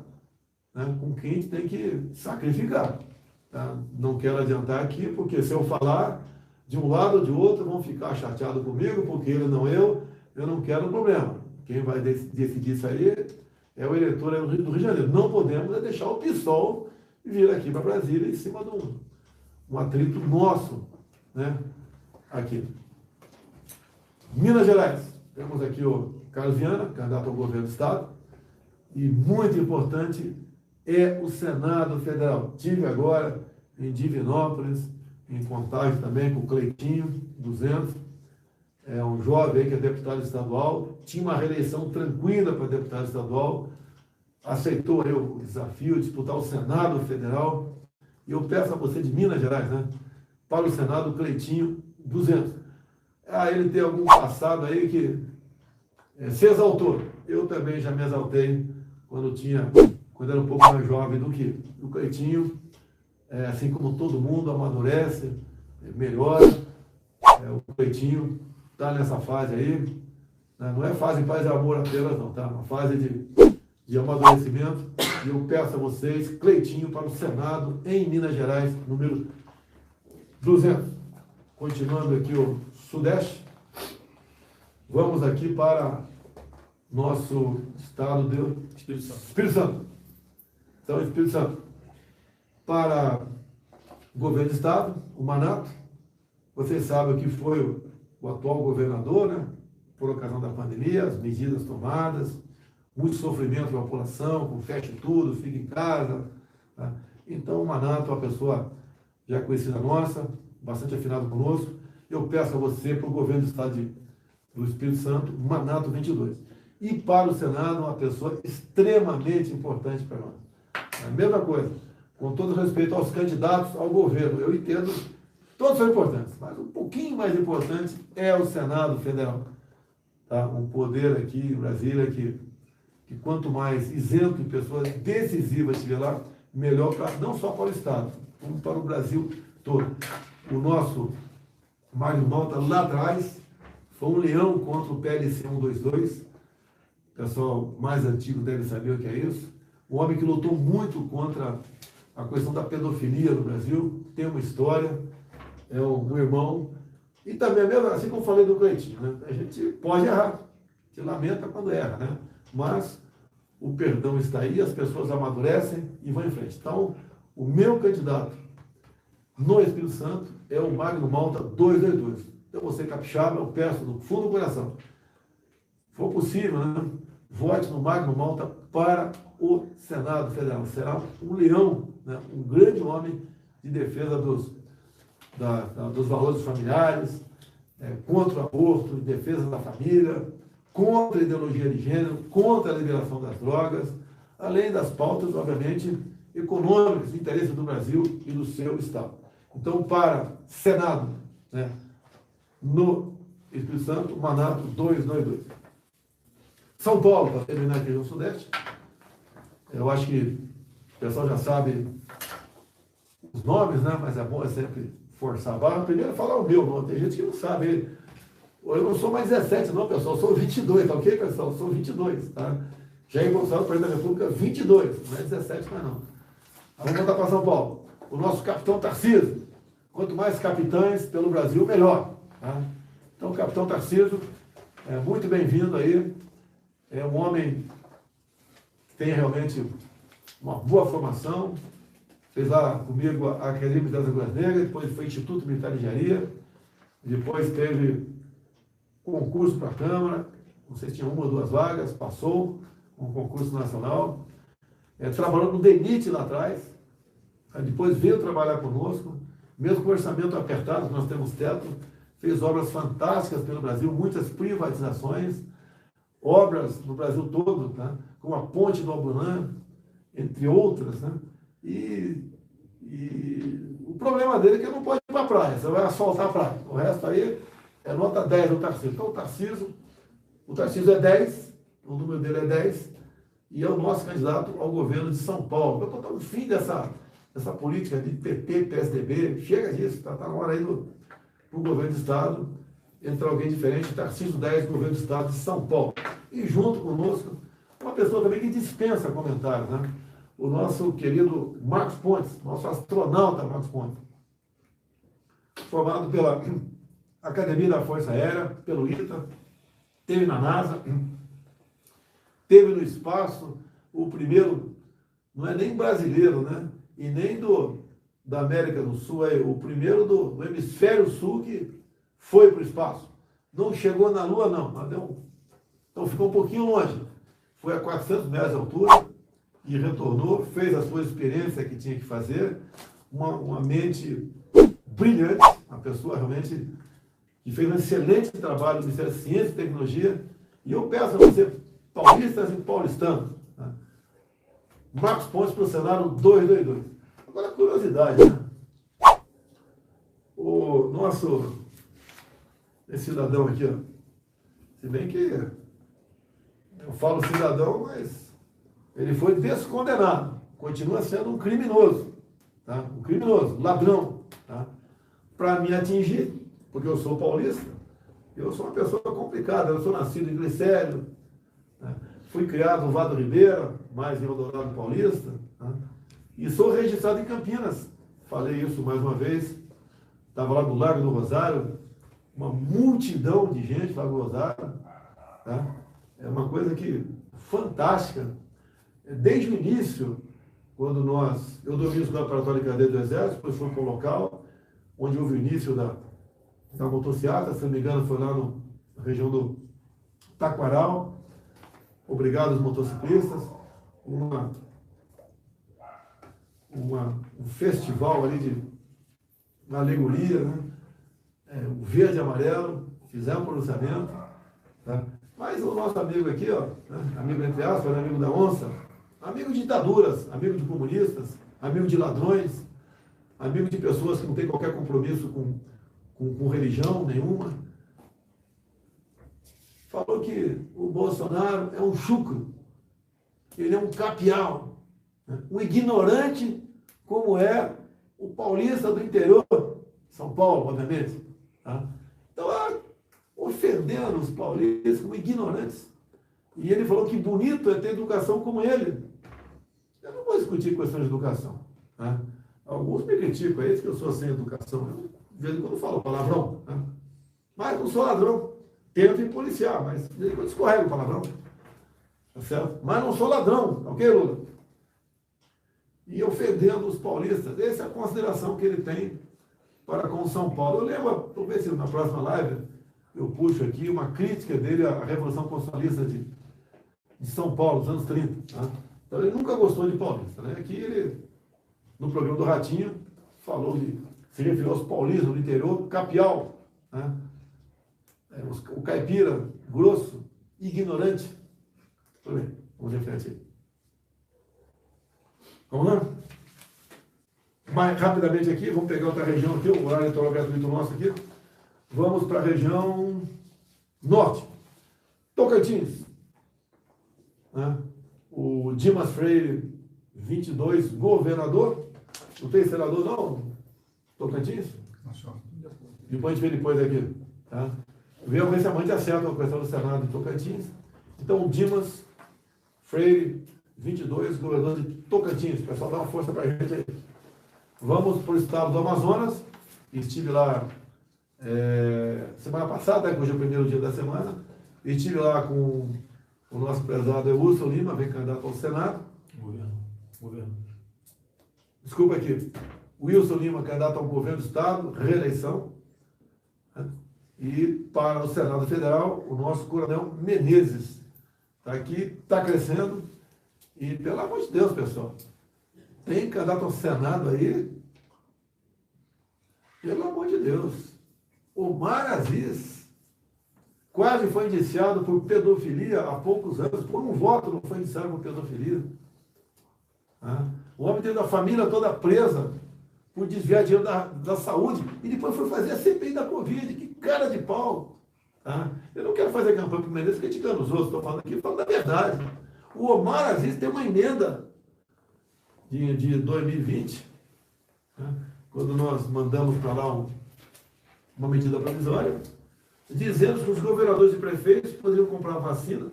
né, com quem a gente tem que sacrificar. Tá? Não quero adiantar aqui, porque se eu falar de um lado ou de outro, vão ficar chateados comigo, porque ele não eu não quero problema. Quem vai decidir isso aí é o eleitor do Rio de Janeiro. Não podemos deixar o PSOL vir aqui para Brasília em cima de um atrito nosso, né? Aqui. Minas Gerais. Temos aqui o Carlos Viana, candidato ao governo do estado. E muito importante é o Senado Federal. Tive agora em Divinópolis, em Contagem também com o Cleitinho, 200. É um jovem aí que é deputado estadual, tinha uma reeleição tranquila para deputado estadual, aceitou aí o desafio de disputar o Senado Federal. E eu peço a você de Minas Gerais, né, para o Senado, Cleitinho, 200. Ele tem algum passado aí que se exaltou. Eu também já me exaltei quando era um pouco mais jovem do que o Cleitinho. Assim como todo mundo amadurece, melhora. O Cleitinho está nessa fase aí, né? Não é fase de paz e amor apenas não, tá? Uma fase de amadurecimento. E eu peço a vocês, Cleitinho para o Senado em Minas Gerais, número 200. Continuando aqui o Sudeste, vamos aqui para nosso estado de Espírito Santo. Então, Espírito Santo. Para o governo do Estado, o Manato, vocês sabem que foi o atual governador, né? Por ocasião da pandemia, as medidas tomadas, muito sofrimento da população, com feche tudo, fica em casa. Tá? Então, o Manato é uma pessoa já conhecida nossa, bastante afinado conosco. Eu peço a você, para o governo do Estado do Espírito Santo, Manato 22. E para o Senado, uma pessoa extremamente importante para nós. A mesma coisa, com todo respeito aos candidatos ao governo, eu entendo, todos são importantes, mas um pouquinho mais importante é o Senado Federal. Tá? Um poder aqui em Brasília que quanto mais isento de pessoas decisivas estiver lá, melhor não só para o Estado, como para o Brasil todo. O nosso Mário Malta, lá atrás, foi um leão contra o PLC 122. O pessoal mais antigo deve saber o que é isso. Um homem que lutou muito contra a questão da pedofilia no Brasil, tem uma história, é um irmão. E também, mesmo assim como eu falei do Cleitinho, né? A gente pode errar, se lamenta quando erra, né? Mas o perdão está aí, as pessoas amadurecem e vão em frente. Então, o meu candidato no Espírito Santo é o Magno Malta 222. Então, você capixaba, eu peço do fundo do coração, se for possível, né? Vote no Magno Malta para o Senado Federal. Será um leão, né? Um grande homem de defesa dos valores familiares, contra o aborto, em defesa da família, contra a ideologia de gênero, contra a liberação das drogas, além das pautas, obviamente, econômicas, de interesse do Brasil e do seu Estado. Então, para Senado, né, no Espírito Santo, Manato 222. São Paulo, para terminar aqui no Sudeste, eu acho que o pessoal já sabe os nomes, né, mas é bom sempre forçar a barra. Primeiro, falar o meu nome. Tem gente que não sabe. Eu não sou mais 17, não, pessoal. Eu sou 22, tá ok, pessoal? Eu sou 22, tá? Jair Bolsonaro, presidente da República, 22. Não é 17 mais não. Vamos voltar para São Paulo. O nosso capitão Tarcísio. Quanto mais capitães pelo Brasil, melhor. Tá? Então, o capitão Tarcísio, muito bem-vindo aí. É um homem que tem realmente uma boa formação. Fez lá comigo a Academia das Agulhas Negras, depois foi Instituto Militar de Engenharia, depois teve concurso para a Câmara, não sei se tinha uma ou duas vagas, passou um concurso nacional, trabalhou no DENIT lá atrás, depois veio trabalhar conosco, mesmo com orçamento apertado, nós temos teto, fez obras fantásticas pelo Brasil, muitas privatizações, obras no Brasil todo, tá? Como a Ponte do Abunã, entre outras, né? E o problema dele é que ele não pode ir para a praia, você vai asfaltar a praia. O resto aí é nota 10 do Tarcísio. Então o Tarcísio é 10, o número dele é 10, e é o nosso candidato ao governo de São Paulo. Eu estou no fim dessa política de PT, PSDB, chega disso, está na hora aí para o governo do Estado entrar alguém diferente, Tarcísio 10, governo do Estado de São Paulo. E junto conosco, uma pessoa também que dispensa comentários, né? O nosso querido Marcos Pontes, nosso astronauta Marcos Pontes, formado pela Academia da Força Aérea, pelo ITA, teve na NASA, teve no espaço, o primeiro, não é nem brasileiro, né? E nem da América do Sul, é o primeiro do Hemisfério Sul que foi para o espaço. Não chegou na Lua, não, mas então ficou um pouquinho longe. Foi a 400 metros de altura, e retornou, fez a sua experiência que tinha que fazer, uma mente brilhante, uma pessoa realmente que fez um excelente trabalho no Ministério da Ciência e Tecnologia, e eu peço a você, paulistas e paulistanos, né? Marcos Pontes para o Senado 222. Agora, curiosidade, né? O nosso, esse cidadão aqui, ó, se bem que eu falo cidadão, mas ele foi descondenado, continua sendo um criminoso, tá? Um criminoso, ladrão, tá? Para me atingir, porque eu sou paulista, eu sou uma pessoa complicada, eu sou nascido em Glicério, né? Fui criado no Vado Ribeira, mais em Eldorado Paulista, tá? E sou registrado em Campinas, falei isso mais uma vez, estava lá no Largo do Rosário, uma multidão de gente lá no Rosário, tá? É uma coisa que fantástica. Desde o início, quando eu dormi no preparatório de cadeia do Exército, depois fui para o local, onde houve o início da motociata, se não me engano, foi lá na região do Taquaral. Obrigado aos motociclistas. Um festival ali de uma alegoria, né? O verde e amarelo, fizemos um pronunciamento. Tá? Mas o nosso amigo aqui, ó, né? Amigo entre aspas, amigo da onça, amigo de ditaduras, amigo de comunistas, amigo de ladrões, amigo de pessoas que não têm qualquer compromisso com religião nenhuma, falou que o Bolsonaro é um chucro, ele é um capial, né? Um ignorante como é o paulista do interior, São Paulo, obviamente. Tá? Então, ofendendo os paulistas como ignorantes. E ele falou que bonito é ter educação como ele. Eu não vou discutir questão de educação. Tá? Alguns me criticam, é isso que eu sou sem educação. Eu, de vez em quando, falo palavrão. Tá? Mas não sou ladrão. Tento me policiar, mas de vez em quando escorrego o palavrão. Tá certo? Mas não sou ladrão, ok, Lula? E ofendendo os paulistas. Essa é a consideração que ele tem para com São Paulo. Eu lembro, vou ver se na próxima live eu puxo aqui uma crítica dele à Revolução Constitucionalista de São Paulo, dos anos 30. Tá? Então ele nunca gostou de paulista. Né? Aqui ele, no programa do Ratinho, se referiu aos paulistas do interior, capial. Né? O caipira, grosso, ignorante. Tudo bem, vamos em frente aí. Vamos lá? Mais rapidamente aqui, vamos pegar outra região aqui, o horário eleitoral gratuito nosso aqui. Vamos para a região norte. Tocantins. Né? O Dimas Freire, 22, governador. Não tem senador, não? Tocantins? Depois a gente vê depois aqui. Tá? Vê se a mãe acerta a questão do Senado de Tocantins. Então, o Dimas Freire, 22, governador de Tocantins. Pessoal, dá uma força para a gente aí. Vamos para o estado do Amazonas. Estive lá semana passada, que hoje é o primeiro dia da semana. Estive lá com o nosso prezado Wilson Lima, vem candidato ao Senado. Governo. Desculpa aqui. Wilson Lima, candidato ao governo do estado, reeleição. E para o Senado Federal, o nosso coronel Menezes. Está aqui, está crescendo. E, pelo amor de Deus, pessoal, tem candidato ao Senado aí? Pelo amor de Deus. Omar Aziz quase foi indiciado por pedofilia há poucos anos. Por um voto não foi indiciado por pedofilia. O homem teve a família toda presa por desviar dinheiro da saúde. E depois foi fazer a CPI da Covid. Que cara de pau. Eu não quero fazer campanha para o Menezes criticando os outros. Estou falando aqui, falando da verdade. O Omar Aziz tem uma emenda de 2020, quando nós mandamos para lá uma medida provisória, dizendo que os governadores e prefeitos poderiam comprar vacina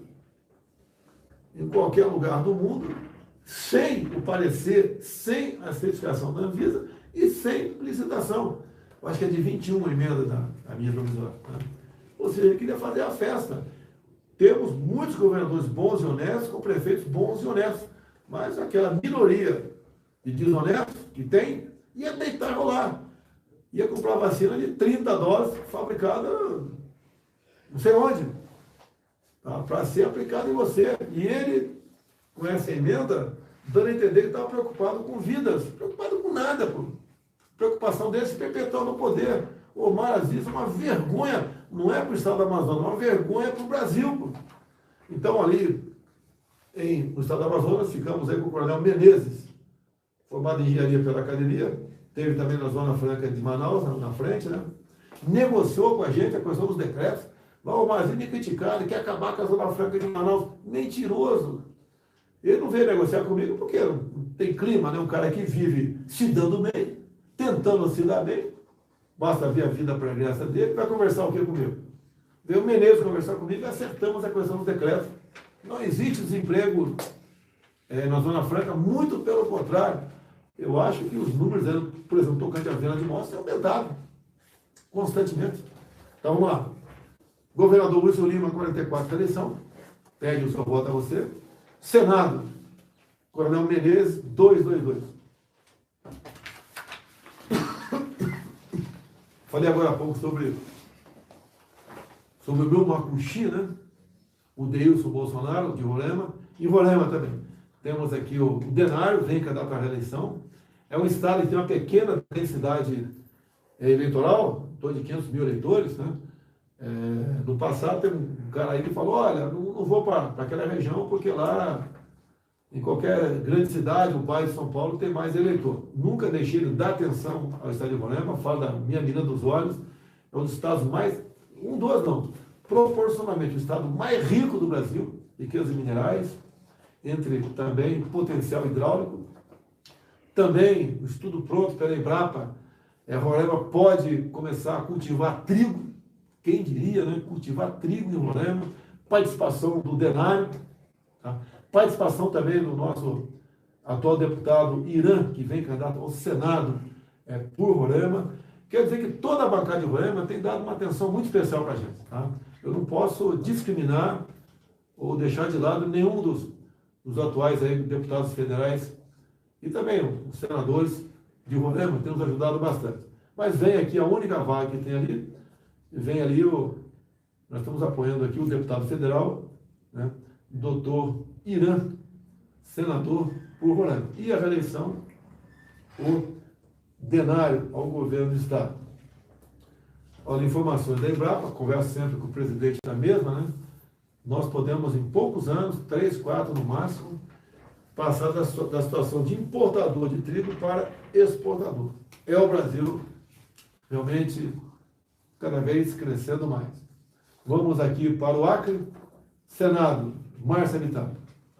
em qualquer lugar do mundo, sem o parecer, sem a certificação da Anvisa e sem licitação. Eu acho que é de 21 a emenda da minha provisória. Ou seja, ele queria fazer a festa. Temos muitos governadores bons e honestos, com prefeitos bons e honestos, mas aquela minoria de desonestos que tem, ia deitar e rolar. Ia comprar vacina de 30 doses, fabricada não sei onde, para ser aplicada em você. E ele, com essa emenda, dando a entender que estava preocupado com vidas, preocupado com nada, pô. Preocupação dele se perpetuar no poder. O Omar Aziz é uma vergonha, não é para o estado do Amazonas, é uma vergonha para o Brasil. Pô. Então, ali, no estado do Amazonas, ficamos aí com o coronel Menezes, formado em engenharia pela academia, teve também na Zona Franca de Manaus, na frente, né? Negociou com a gente a questão dos decretos. Mas o Omar Aziz me criticaram, ele quer acabar com a Zona Franca de Manaus. Mentiroso. Ele não veio negociar comigo porque não tem clima, né? Um cara que vive se dando bem, tentando se dar bem. Basta ver a vida pregressa dele, vai conversar o que comigo? Veio o Menezes conversar comigo e acertamos a questão dos decretos. Não existe desemprego na Zona Franca, muito pelo contrário. Eu acho que os números, por exemplo, tocante à venda de mortes, têm aumentado constantemente. Então, vamos lá. Governador Wilson Lima, 44 da eleição. Pede o seu voto a você. Senado, Coronel Menezes, 222. Falei agora há pouco sobre o meu Macuxi, né? O Deilson Bolsonaro, de Roraima. Em Roraima também. Temos aqui o Denário, vem candidato à reeleição. É um estado que tem uma pequena densidade eleitoral, em torno de 500 mil eleitores, né? No passado, tem um cara aí que falou, olha, não vou para aquela região, porque lá, em qualquer grande cidade, o bairro de São Paulo tem mais eleitor. Nunca deixei de dar atenção ao estado de Roraima, falo da minha menina dos olhos, é um dos estados mais, proporcionalmente, o estado mais rico do Brasil, riquezas minerais, entre também potencial hidráulico. Também, o estudo pronto pela Embrapa, Roraima pode começar a cultivar trigo, quem diria, né? Cultivar trigo em Roraima, participação do Denário, tá? Participação também do nosso atual deputado Irã, que vem candidato ao Senado por Roraima. Quer dizer que toda a bancada de Roraima tem dado uma atenção muito especial para a gente. Tá? Eu não posso discriminar ou deixar de lado nenhum dos atuais aí, deputados federais e também os senadores de Roraima, têm nos ajudado bastante. Mas vem aqui a única vaga que tem ali, vem ali nós estamos apoiando aqui o deputado federal, né, doutor Irã, senador por Roraima. E a reeleição, o Denário ao governo do Estado. Olha, informações da Embrapa, converso sempre com o presidente da mesma, né? Nós podemos, em poucos anos, 3, 4 no máximo, passar da situação de importador de trigo para exportador. É o Brasil realmente cada vez crescendo mais. Vamos aqui para o Acre, Senado, Márcia Bittar,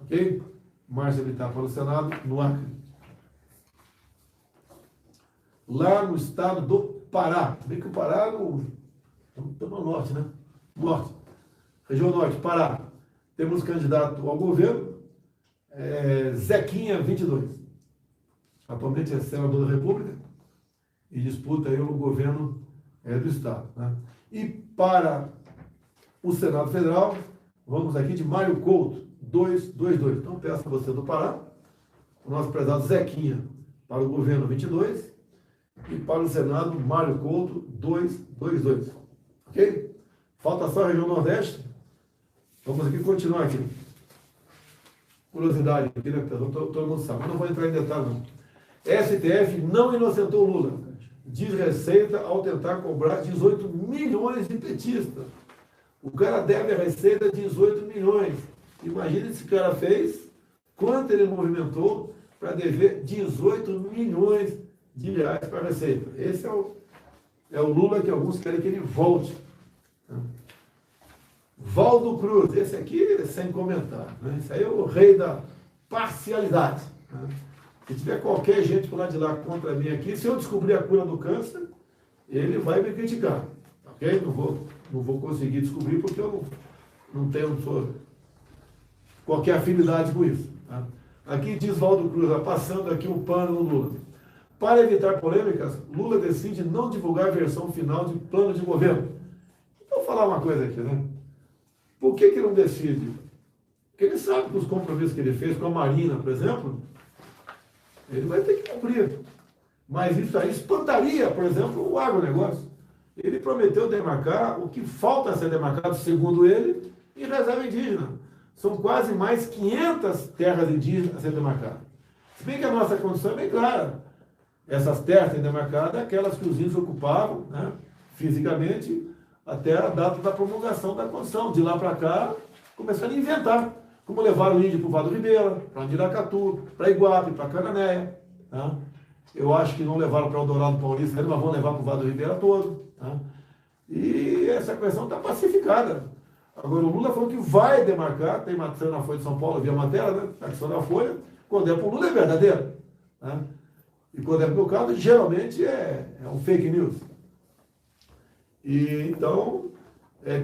ok? Márcia Bittar para o Senado, no Acre. Lá no estado do Pará, bem que o Pará estamos no norte, né? Norte, região norte, Pará. Temos candidato ao governo, Zequinha 22. Atualmente é senador da República e disputa aí o governo do estado, né? E para o Senado Federal, vamos aqui de Mário Couto, 222. Então peço a você do Pará, o nosso prezado Zequinha para o governo 22 e para o Senado Mário Couto 222. Ok? Falta só a região Nordeste. Vamos aqui continuar aqui. Curiosidade aqui, né? Todo mundo sabe, mas não vou entrar em detalhe não. STF não inocentou Lula. Diz Receita ao tentar cobrar 18 milhões de petistas. O cara deve a Receita 18 milhões. Imagina esse cara fez, quanto ele movimentou para dever 18 milhões de reais para a Receita. Esse é o Lula que alguns querem que ele volte. Valdo Cruz, esse aqui sem comentar. Né? Esse aí é o rei da parcialidade. Né? Se tiver qualquer gente por lá de lá contra mim aqui, se eu descobrir a cura do câncer, ele vai me criticar. Ok? Não vou conseguir descobrir porque eu não tenho qualquer afinidade com isso. Tá? Aqui diz Valdo Cruz, passando aqui o pano no Lula. Para evitar polêmicas, Lula decide não divulgar a versão final de plano de governo. Vou falar uma coisa aqui, né? Por que não decide? Porque ele sabe que os compromissos que ele fez com a Marina, por exemplo, ele vai ter que cumprir. Mas isso aí espantaria, por exemplo, o agronegócio. Ele prometeu demarcar o que falta a ser demarcado, segundo ele, em reserva indígena. São quase mais 500 terras indígenas a ser demarcadas. Se bem que a nossa condição é bem clara. Essas terras têm demarcadas, aquelas que os índios ocupavam, né, fisicamente, até a data da promulgação da Constituição. De lá para cá, começaram a inventar. Como levaram o índio para o Vado Ribeira, para Andiracatu, para Iguape, para Cananéia. Tá? Eu acho que não levaram para o Eldorado Paulista, mas vão levar para o Vado Ribeira todo. Tá? E essa questão está pacificada. Agora, o Lula falou que vai demarcar, tem matéria na Folha de São Paulo, via matéria, né? A questão da Folha, quando é para o Lula é verdadeiro. Tá? E quando é para o caso, geralmente é um fake news. E então,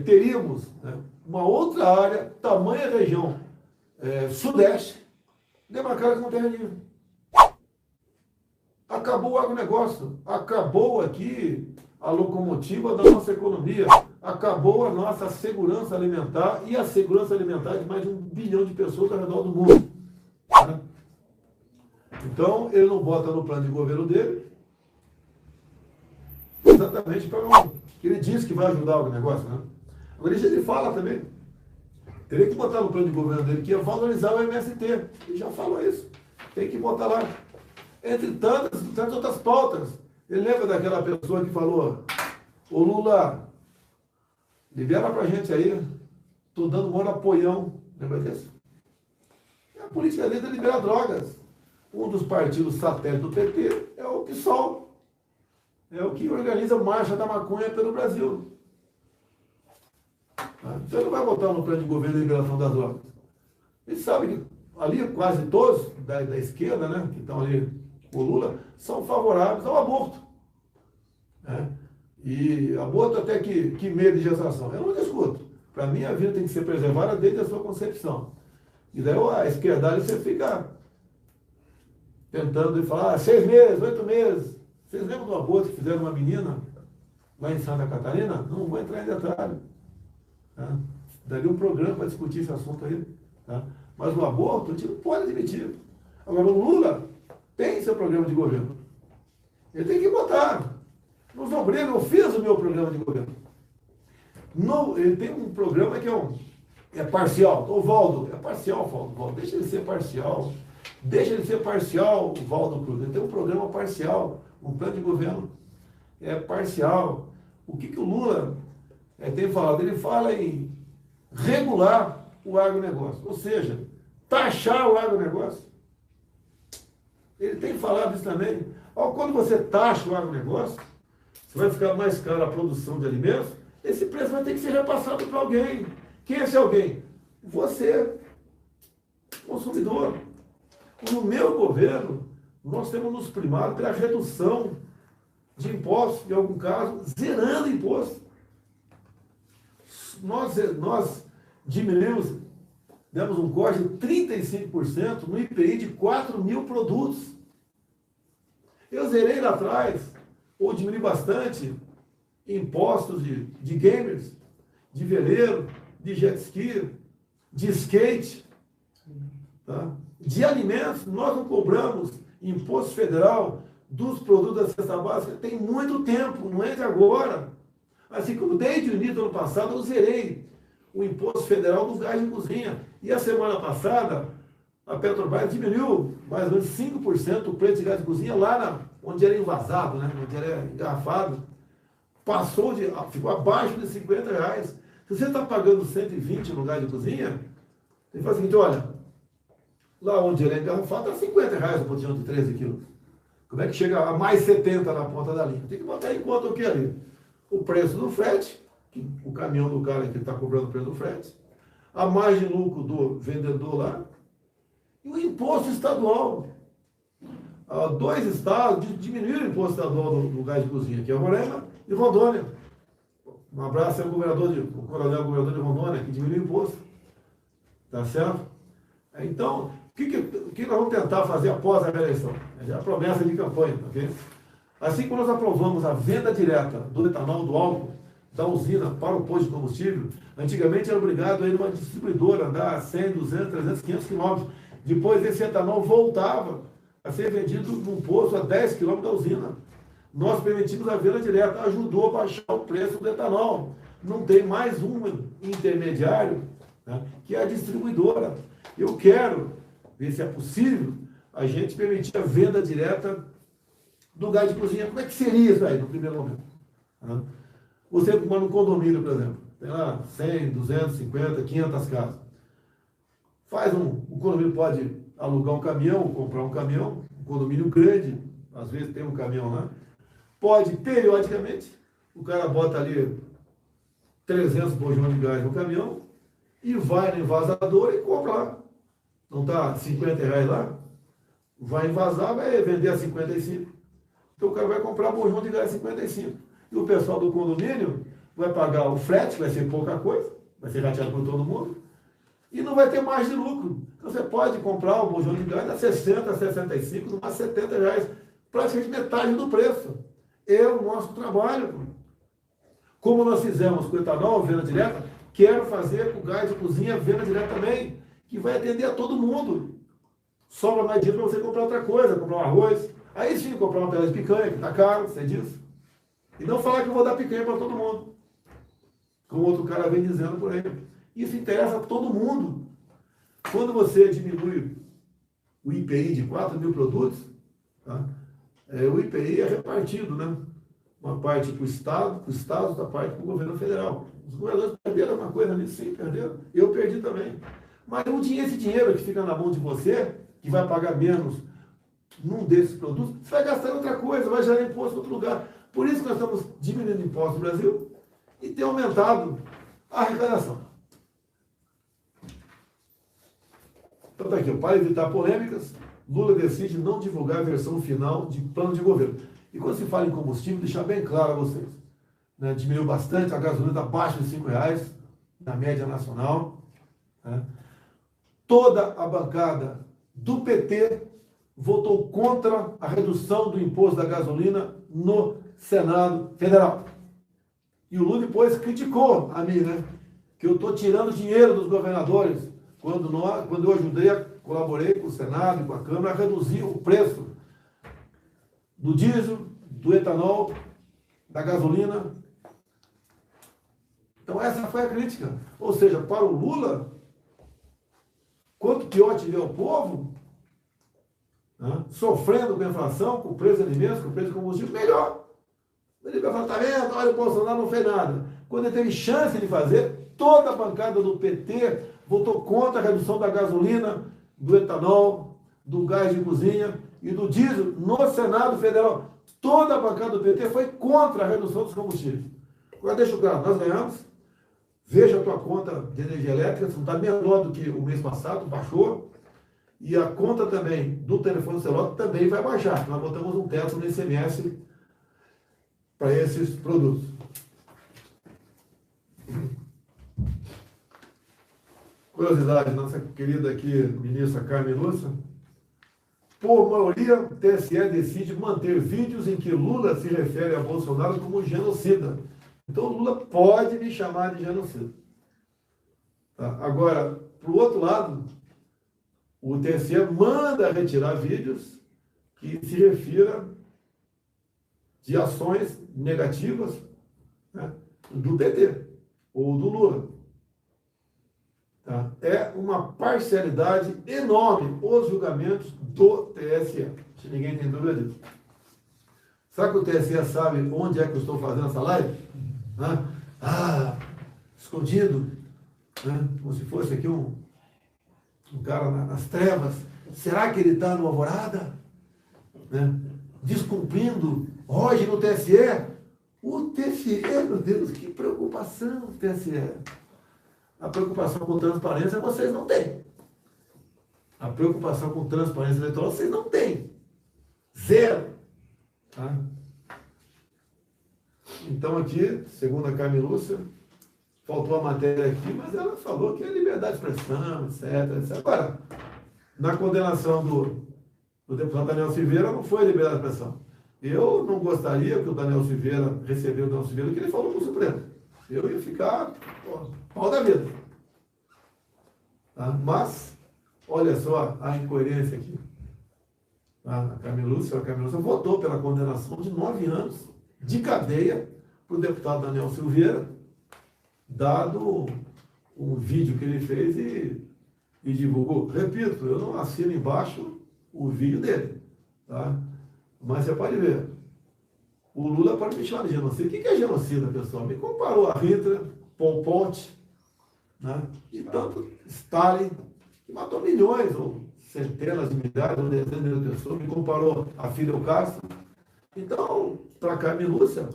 teríamos, né, uma outra área, tamanha região sudeste, demarcada como terra indígena. Acabou o agronegócio, acabou aqui a locomotiva da nossa economia, acabou a nossa segurança alimentar e a segurança alimentar de mais de 1 bilhão de pessoas ao redor do mundo. Né? Então, ele não bota no plano de governo dele, exatamente para não... Ele diz que vai ajudar o negócio, né? Agora, ele fala também. Teria que botar no plano de governo dele que ia valorizar o MST. Ele já falou isso. Tem que botar lá. Entre tantas outras pautas. Ele lembra daquela pessoa que falou: ô Lula, libera pra gente aí. Tô dando maior apoião. Lembra disso? A política dele é liberar drogas. Um dos partidos satélites do PT é o PSOL. É o que organiza a marcha da maconha pelo Brasil. Então ele não vai botar no plano de governo a liberação das drogas. Ele sabe que ali quase todos da esquerda, né, que estão ali com o Lula, são favoráveis ao aborto. Né? E aborto até que meio de gestação. Eu não discuto. Para mim a vida tem que ser preservada desde a sua concepção. E daí a esquerdalha você fica tentando falar 6 meses, 8 meses. Vocês lembram do aborto que fizeram uma menina lá em Santa Catarina? Não vou entrar em detalhe. Tá? Daria um programa para discutir esse assunto aí. Tá? Mas o aborto a gente não pode admitir. Agora o Lula tem seu programa de governo. Ele tem que botar. Nos obriga, eu fiz o meu programa de governo. Não, ele tem um programa que é parcial. Ô Valdo, é parcial, Valdo. Deixa ele ser parcial. Deixa ele ser parcial, Valdo Cruz. Ele tem um programa parcial. Um plano de governo é parcial. O que o Lula tem falado? Ele fala em regular o agronegócio, ou seja, taxar o agronegócio. Ele tem falado isso também. Quando você taxa o agronegócio, você vai ficar mais caro a produção de alimentos, esse preço vai ter que ser repassado para alguém. Quem é esse alguém? Você, consumidor. No meu governo, nós temos nos primado pela redução de impostos, em algum caso, zerando imposto. Nós diminuímos, demos um corte de 35% no IPI de 4 mil produtos. Eu zerei lá atrás, ou diminui bastante, impostos de gamers, de veleiro, de jet ski, de skate, tá? De alimentos. Nós não cobramos imposto federal dos produtos da cesta básica tem muito tempo, não é de agora. Assim como desde o início do ano passado eu zerei o imposto federal dos gás de cozinha. E a semana passada a Petrobras diminuiu mais ou menos 5% o preço de gás de cozinha lá onde era envasado, né? Onde era engarrafado. Ficou abaixo de R$50. Se você está pagando 120 no gás de cozinha, você faz o seguinte: olha, lá onde ele é engarrafado está R$50 o botijão de 13 quilos. Como é que chega a mais 70 na ponta da linha? Tem que botar em conta o que ali? O preço do frete, o caminhão do cara que está cobrando o preço do frete, a margem de lucro do vendedor lá, e o imposto estadual. Dois estados diminuíram o imposto estadual do gás de cozinha, que é Roraima e Rondônia. Um abraço ao coronel governador de Rondônia, que diminuiu o imposto. Tá certo? Então, o que nós vamos tentar fazer após a reeleição? É a promessa de campanha, ok? Assim como nós aprovamos a venda direta do etanol, do álcool, da usina para o posto de combustível, antigamente era obrigado a ir numa distribuidora, andar 100, 200, 300, 500 quilômetros. Depois esse etanol voltava a ser vendido num posto a 10 quilômetros da usina. Nós permitimos a venda direta, ajudou a baixar o preço do etanol. Não tem mais um intermediário, né, que é a distribuidora. Eu quero ver se é possível a gente permitir a venda direta do gás de cozinha. Como é que seria isso aí no primeiro momento? Você mora num condomínio, por exemplo, tem lá 100, 250, 500 casas. O condomínio pode alugar um caminhão, comprar um caminhão, um condomínio grande, às vezes tem um caminhão lá. Pode, periodicamente, o cara bota ali 300 bojões de gás no caminhão e vai no envasador e compra lá. Não está R$50 lá? Vai envasar, vai vender a 55. Então o cara vai comprar bojão de gás a 55. E o pessoal do condomínio vai pagar o frete, que vai ser pouca coisa, vai ser rateado por todo mundo, e não vai ter mais de lucro. Então você pode comprar o bojão de gás a 60, 65, no máximo R$70, praticamente metade do preço. É o nosso trabalho. Como nós fizemos com o etanol, venda direta, quero fazer com o gás de cozinha, venda direta também, que vai atender a todo mundo. sobra mais dinheiro para você comprar outra coisa, comprar um arroz. Aí sim, comprar uma pedaço de picanha, que está caro, sei disso. E não falar que eu vou dar picanha para todo mundo. Como outro cara vem dizendo por aí. Isso interessa a todo mundo. Quando você diminui o IPI de 4 mil produtos, tá? O IPI é repartido, né? Uma parte para o Estado, outra parte para o governo federal. Os governadores perderam uma coisa ali, sim, perderam. Eu perdi também. Mas esse dinheiro que fica na mão de você, que vai pagar menos num desses produtos, você vai gastar em outra coisa, vai gerar imposto em outro lugar. Por isso que nós estamos diminuindo impostos no Brasil e tem aumentado a arrecadação. Então está aqui, para evitar polêmicas, Lula decide não divulgar a versão final de plano de governo. E quando se fala em combustível, deixar bem claro a vocês, né, diminuiu bastante, a gasolina está abaixo de R$5 na média nacional. Né? Toda a bancada do PT votou contra a redução do imposto da gasolina no Senado Federal. E o Lula depois criticou a mim, né? Que eu estou tirando dinheiro dos governadores, quando eu ajudei, colaborei com o Senado e com a Câmara a reduzir o preço do diesel, do etanol, da gasolina. Então essa foi a crítica. Ou seja, para o Lula, quanto pior tiver o povo, né, sofrendo com a inflação, com o preço de alimentos, com o preço de combustível, melhor. Ele vai falar, tá vendo? Olha, o Bolsonaro não fez nada. Quando ele teve chance de fazer, toda a bancada do PT votou contra a redução da gasolina, do etanol, do gás de cozinha e do diesel no Senado Federal. Toda a bancada do PT foi contra a redução dos combustíveis. Agora deixa claro, nós ganhamos. Veja a tua conta de energia elétrica, se não está menor do que o mês passado, baixou. E a conta também do telefone celular também vai baixar. Nós botamos um teto no ICMS para esses produtos. Curiosidade, nossa querida aqui, ministra Carmen Lúcia. Por maioria, o TSE decide manter vídeos em que Lula se refere a Bolsonaro como genocida. Então, Lula pode me chamar de genocida. Tá? Agora, para o outro lado, o TSE manda retirar vídeos que se refira de ações negativas, né, do PT ou do Lula. Tá? É uma parcialidade enorme os julgamentos do TSE. Se ninguém tem dúvida disso. Será que o TSE sabe onde é que eu estou fazendo essa live? Né? Escondido, né? Como se fosse aqui um cara nas trevas. Será que ele está no Alvorada? Né? Descumprindo hoje no TSE. O TSE, meu Deus, que preocupação o TSE. A preocupação com transparência vocês não têm. A preocupação com transparência eleitoral vocês não têm. Zero. Tá? Então aqui, segundo a Carmen Lúcia, faltou a matéria aqui, mas ela falou que é liberdade de expressão, etc. Agora, na condenação do deputado Daniel Silveira, não foi liberdade de expressão. Eu não gostaria que o Daniel Silveira recebesse o Daniel Silveira que ele falou no Supremo. Eu ia ficar pau da vida. Tá? Mas, olha só a incoerência aqui. A Carmen Lúcia votou pela condenação de 9 anos de cadeia para o deputado Daniel Silveira, dado um vídeo que ele fez e divulgou. Repito, eu não assino embaixo o vídeo dele. Tá? Mas você pode ver. O Lula pode me chamar de genocida. O que é genocida, pessoal? Me comparou a Hitler, Pol Pot, né? E tanto Stalin, que matou milhões, ou centenas de milhares, ou dezenas de pessoas, me comparou a Fidel Castro. Então, para Carmen Lúcia,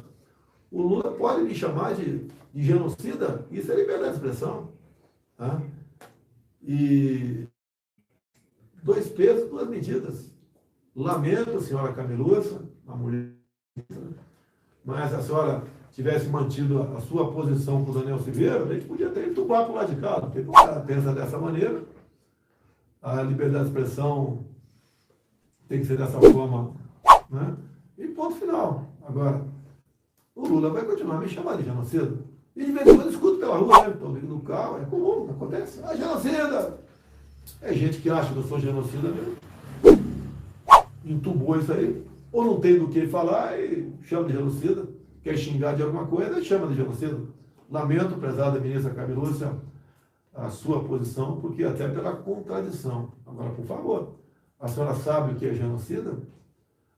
o Lula pode me chamar de genocida, isso é liberdade de expressão. Tá? E 2 pesos, 2 medidas. Lamento, senhora Carmen Lúcia, a mulher, mas se a senhora tivesse mantido a sua posição com o Daniel Silveira, a gente podia até entubar para o lado de cá, porque o cara pensa dessa maneira, a liberdade de expressão tem que ser dessa forma, né? E ponto final. Agora, o Lula vai continuar me chamando de genocida. E de vez em quando eu escuto pela rua, né? Estou vindo no carro, é comum, acontece. Genocida! É gente que acha que eu sou genocida mesmo. entubou isso aí, ou não tem do que falar e chama de genocida, quer xingar de alguma coisa e chama de genocida. Lamento, prezada ministra Carmen Lúcia, a sua posição, porque até pela contradição. Agora, por favor, a senhora sabe o que é genocida?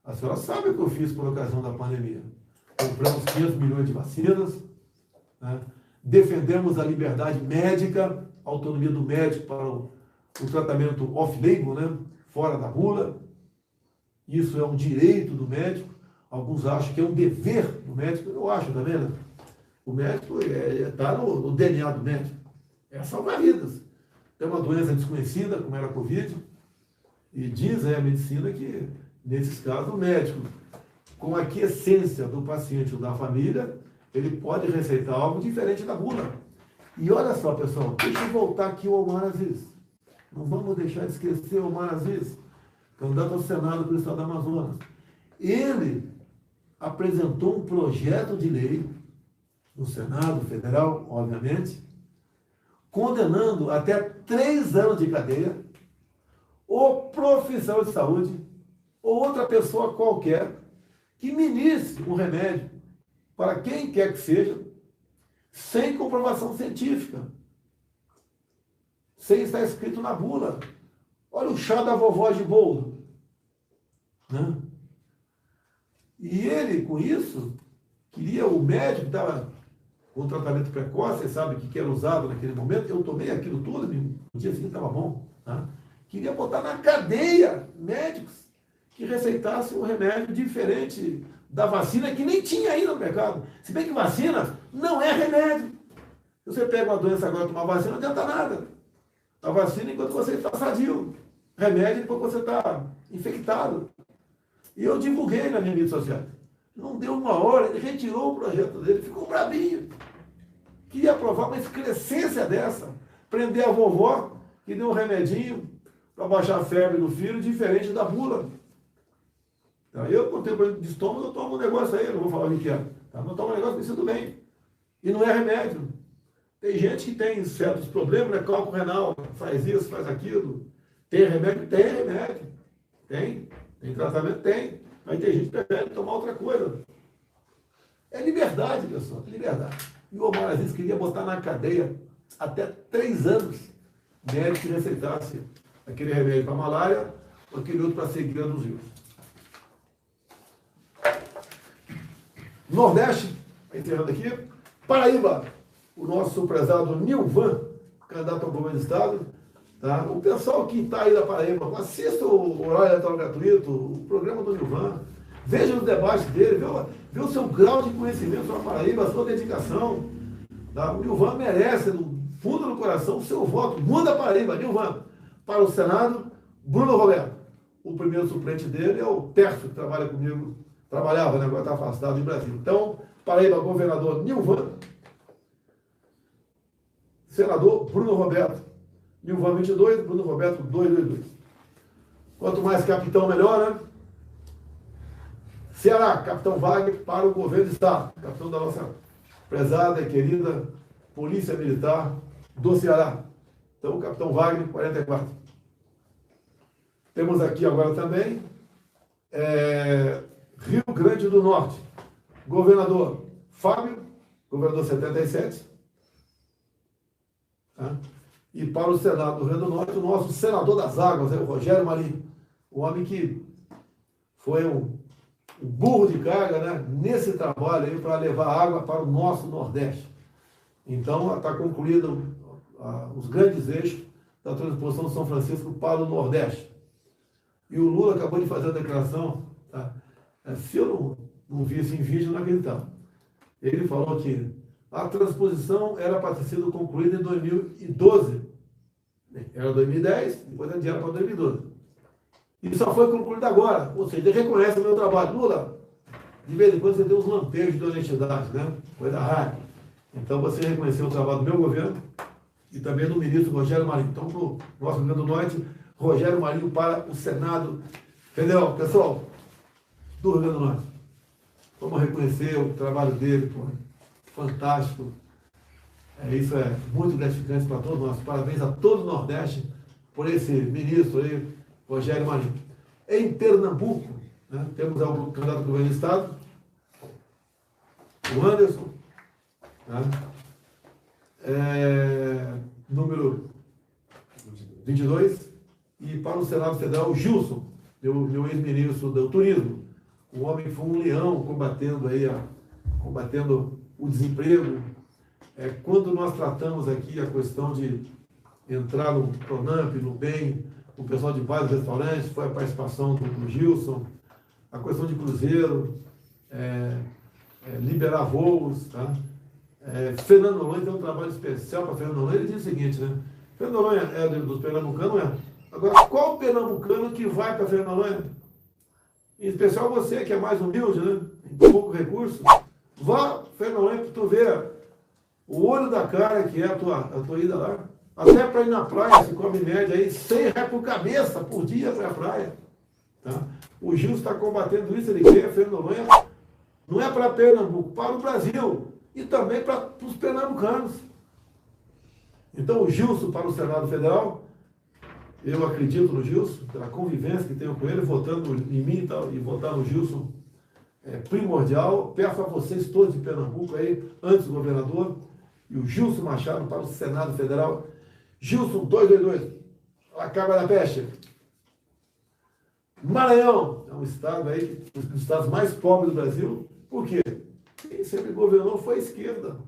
A senhora sabe o que eu fiz por ocasião da pandemia. Compramos 500 milhões de vacinas, né? Defendemos a liberdade médica, a autonomia do médico para o tratamento off-label, né? Fora da bula. Isso é um direito do médico. Alguns acham que é um dever do médico. Eu acho, tá vendo? O médico está no DNA do médico. É salvar vidas. É uma doença desconhecida, como era a Covid, e diz a medicina que, nesses casos, o médico, com a quiescência do paciente ou da família, ele pode receitar algo diferente da bula. E olha só, pessoal, deixa eu voltar aqui ao Omar Aziz. Não vamos deixar de esquecer o Omar Aziz, candidato ao Senado pelo Estado do Amazonas. Ele apresentou um projeto de lei no Senado Federal, obviamente, condenando até 3 anos de cadeia o profissional de saúde ou outra pessoa qualquer que ministre um remédio para quem quer que seja, sem comprovação científica, sem estar escrito na bula. Olha o chá da vovó de bolo, né? E ele, com isso, queria o médico que estava com tratamento precoce, você sabe o que era usado naquele momento, eu tomei aquilo tudo, no dia seguinte estava bom, tá? Queria botar na cadeia médicos que receitassem um remédio diferente da vacina, que nem tinha ainda no mercado. Se bem que vacina não é remédio. Se você pega uma doença agora e tomar vacina, não adianta nada. A vacina enquanto você está sadio. Remédio enquanto você está infectado. E eu divulguei na minha rede social. Não deu uma hora, ele retirou o projeto dele, ficou bravinho. Queria aprovar uma excrescência dessa. Prender a vovó, que deu um remedinho para baixar a febre do filho, diferente da bula. Então, eu, quando tenho problema de estômago, eu tomo um negócio aí, eu não vou falar o que é. Tá? Eu tomo um negócio que me sinto bem. E não é remédio. Tem gente que tem certos problemas, né? Cálculo renal, faz isso, faz aquilo. Tem remédio? Tem remédio. Tem. Tem tratamento? Tem. Mas tem gente que prefere tomar outra coisa. É liberdade, pessoal. É liberdade. E o Omar Aziz queria botar na cadeia até 3 anos médico que receitasse aquele remédio para malária ou aquele outro para cegueira dos rios. Nordeste, encerrando aqui, Paraíba, o nosso prezado Nilvan, candidato ao governo do Estado. Tá? O pessoal que está aí da Paraíba, assista o horário eleitoral gratuito, o programa do Nilvan, veja os debates dele, vê o seu grau de conhecimento sobre a Paraíba, a sua dedicação. Tá? O Nilvan merece, no fundo do coração, o seu voto. Muda a Paraíba, Nilvan. Para o Senado, Bruno Roberto. O primeiro suplente dele é o Terço, que trabalha comigo, trabalhava, né? Agora está afastado em Brasília. Então, Paraíba, governador Nilvan. Senador Bruno Roberto. Nilvan 22, Bruno Roberto 222. Quanto mais capitão, melhor, né? Ceará, capitão Wagner para o governo do Estado. Capitão da nossa prezada e querida Polícia Militar do Ceará. Então, o capitão Wagner, 44. Temos aqui agora também Rio Grande do Norte. Governador Fábio, governador 77. Tá? E para o Senado do Rio Grande do Norte, o nosso senador das águas, o Rogério Marinho. O homem que foi um burro de carga, né, nesse trabalho aí para levar água para o nosso Nordeste. Então, está concluído os grandes eixos da transposição de São Francisco para o Nordeste. E o Lula acabou de fazer a declaração, tá? Se eu não vi isso em vídeo, não acreditava. Ele falou que a transposição era para ter sido concluída em 2012. Era 2010, depois adianta para 2012. E só foi concluído agora. Ou seja, ele reconhece o meu trabalho. Lula, de vez em quando você tem uns lampejos de honestidade, né? Coisa rara. Então você reconheceu o trabalho do meu governo e também do ministro Rogério Marinho. Então, para o nosso Rio Grande do Norte, Rogério Marinho para o Senado Federal. Pessoal, do Rio Grande do Norte, vamos reconhecer o trabalho dele, pô, fantástico. Isso é muito gratificante para todos nós. Parabéns a todo o Nordeste por esse ministro aí, Rogério Marinho. Em Pernambuco, né, temos o candidato do governo do Estado, o Anderson, né, número 22, e para o Senado Federal, o Gilson, meu ex-ministro do Turismo. O homem foi um leão combatendo o desemprego. Quando nós tratamos aqui a questão de entrar no Pronamp, no BEM, o pessoal de vários restaurantes, foi a participação do Gilson, a questão de cruzeiro, liberar voos, tá? Fernando Noronha tem um trabalho especial para Fernando Noronha. Ele diz o seguinte, né? Fernando Noronha é dos pernambucanos, não é? Agora, qual pernambucano que vai para Fernando Noronha? Em especial você, que é mais humilde, né? Tem pouco recurso. Vá, Fernando Noronha, para tu ver o olho da cara que é a tua ida lá. Até para ir na praia, se come média aí, R$100 por cabeça por dia para a praia. Tá? O Gil está combatendo isso, ele quer, Fernando Noronha, não é para Pernambuco, para o Brasil e também para os pernambucanos. Então, o Gilson para o Senado Federal, eu acredito no Gilson, pela convivência que tenho com ele, votando em mim e votar no Gilson é primordial. Peço a vocês todos de Pernambuco aí, antes do governador, e o Gilson Machado para o Senado Federal. Gilson 222, a Câmara da Peste. Maranhão, é um estado aí, um dos estados mais pobres do Brasil. Por quê? Quem sempre governou foi a esquerda.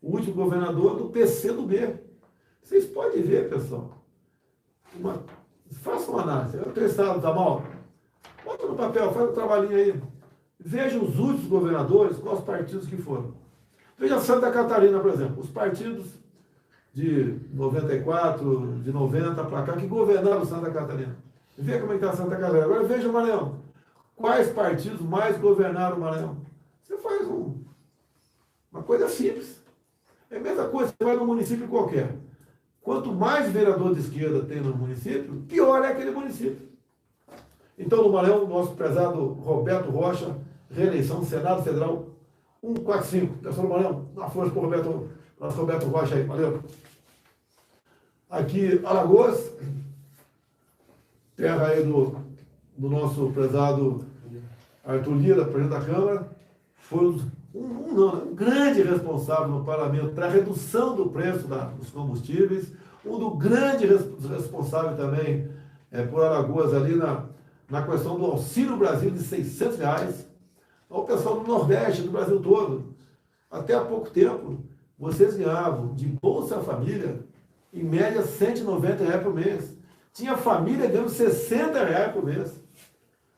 O último governador do PCdoB. Vocês podem ver, pessoal. Faça uma análise. O teu estado está mal? Bota no papel, faz um trabalhinho aí. Veja os últimos governadores, quais partidos que foram. Veja Santa Catarina, por exemplo. Os partidos de 94, de 90 para cá, que governaram Santa Catarina. Veja como é que está Santa Catarina. Agora veja o Maranhão. Quais partidos mais governaram o Maranhão? Você faz uma coisa simples. É a mesma coisa, você vai num município qualquer. Quanto mais vereador de esquerda tem no município, pior é aquele município. Então, no Maranhão, nosso prezado Roberto Rocha, reeleição do Senado Federal 145. Pessoal do Maranhão, uma força para o Roberto Rocha aí, valeu. Aqui, Alagoas, terra aí do nosso prezado Arthur Lira, presidente da Câmara, foi um grande responsável no parlamento para a redução do preço dos combustíveis, do grande responsável também por Alagoas ali na questão do Auxílio Brasil de R$600, ao pessoal do Nordeste, do Brasil todo. Até há pouco tempo, vocês ganhavam de Bolsa Família, em média, R$190 por mês. Tinha família ganhando R$60 por mês.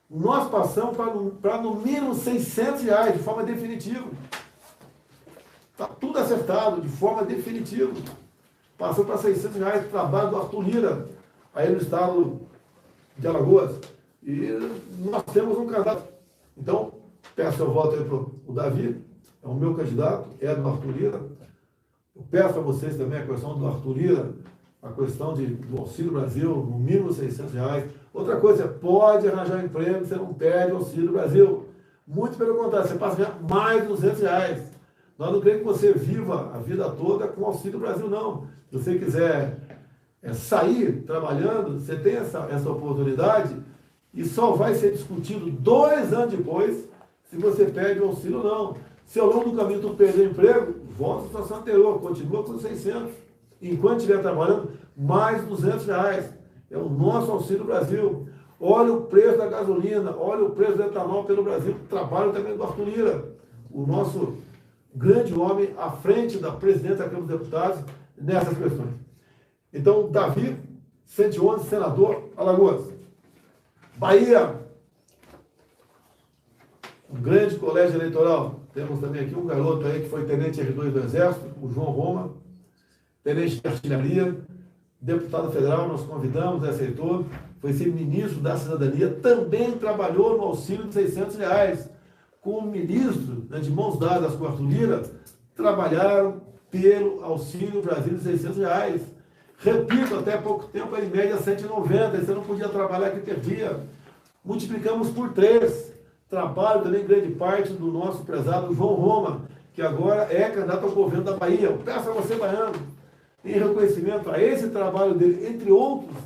Nós passamos para no mínimo R$600 de forma definitiva. Está tudo acertado, de forma definitiva. Passou para R$600, trabalho do Arthur Lira, aí no estado de Alagoas. E nós temos um candidato. Então, peço seu voto aí para o Davi, é o meu candidato, é do Arthur Lira. Eu peço a vocês também a questão do Arthur Lira, a questão do Auxílio Brasil, no mínimo R$600. Outra coisa, pode arranjar emprego, você não perde o Auxílio Brasil. Muito pelo contrário, você passa a ganhar mais de R$200. Nós não queremos que você viva a vida toda com o Auxílio Brasil, não. Se você quiser sair trabalhando, você tem essa oportunidade e só vai ser discutido 2 anos depois se você perde o auxílio ou não. Se ao longo do caminho tu perder o emprego, volta à situação anterior, continua com 600. Enquanto estiver trabalhando, mais R$200. É o nosso Auxílio Brasil. Olha o preço da gasolina, olha o preço do etanol pelo Brasil. Trabalho também do Arthur Lira, o nosso grande homem à frente da presidente da Câmara dos Deputados nessas questões. Então, Davi, 111, senador, Alagoas. Bahia, um grande colégio eleitoral. Temos também aqui um garoto aí que foi tenente R2 do Exército, o João Roma, tenente de artilharia, deputado federal, nós convidamos, aceitou, foi ser ministro da Cidadania, também trabalhou no auxílio de R$600, com o ministro, né, de mãos dadas com o Arthur Lira, trabalharam pelo Auxílio Brasil de R$600. Repito, até pouco tempo, em média, R$190, você não podia trabalhar que perdia. Multiplicamos por 3. Trabalho também grande parte do nosso prezado João Roma, que agora é candidato ao governo da Bahia. Eu peço a você, baiano, em reconhecimento a esse trabalho dele, entre outros,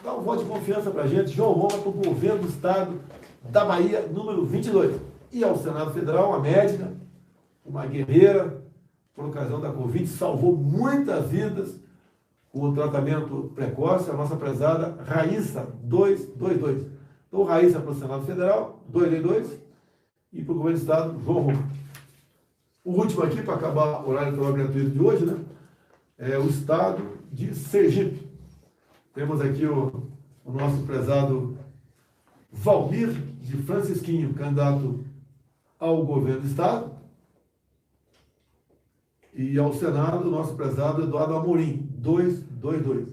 Dá um voto de confiança para a gente. João Roma para o governo do Estado da Bahia, número 22. E ao Senado Federal, uma médica, uma guerreira, por ocasião da Covid, salvou muitas vidas com o tratamento precoce, a nossa prezada Raíssa 222. Então, Raíssa para o Senado Federal, 222, e para o governo do Estado, João Roma. O último aqui, para acabar o horário eleitoral gratuito de hoje, né? É o Estado de Sergipe. Temos aqui o nosso prezado Valmir de Francisquinho, candidato ao governo do Estado, e ao Senado, o nosso prezado Eduardo Amorim, 222.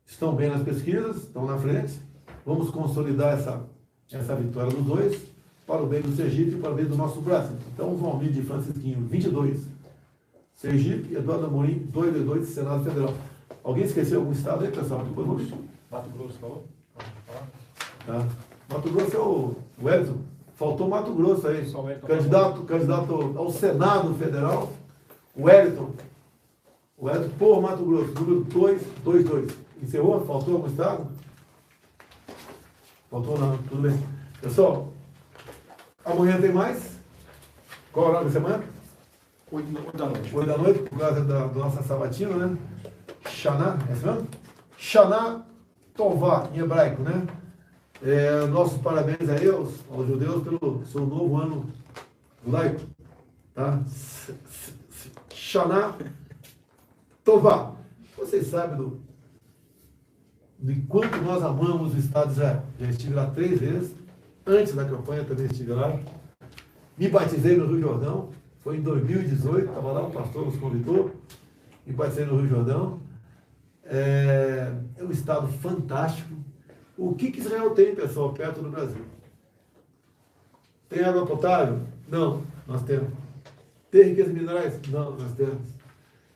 Estão bem nas pesquisas, estão na frente. Vamos consolidar essa vitória dos dois para o bem do Sergipe e para o bem do nosso Brasil. Então, o Valmir de Francisquinho, 22. Sergipe, Eduardo Amorim, 222, Senado Federal. Alguém esqueceu algum estado aí, pessoal? Mato Grosso, falou? Tá. Mato Grosso é o Wellington. Faltou Mato Grosso aí. Candidato ao Senado Federal, Wellington. Wellington por Mato Grosso, número 222. Encerrou? Faltou algum estado? Faltou não, tudo bem. Pessoal, amanhã tem mais. Qual é o horário da semana? 8 da noite. 8 da noite, por causa da nossa sabatina, né? Shana, é isso mesmo? Shana Tová, em hebraico, né? Nossos parabéns aí aos judeus pelo seu novo ano judaico. Tá? Shana Tová. Vocês sabem de quanto nós amamos o Estado de Israel. Já estive lá 3 vezes. Antes da campanha também estive lá. Me batizei no Rio Jordão. Foi em 2018. Estava lá, o pastor nos convidou. Me batizei no Rio Jordão. É um Estado fantástico. O que Israel tem, pessoal, perto do Brasil? Tem água potável? Não, nós temos. Tem riquezas minerais? Não, nós temos.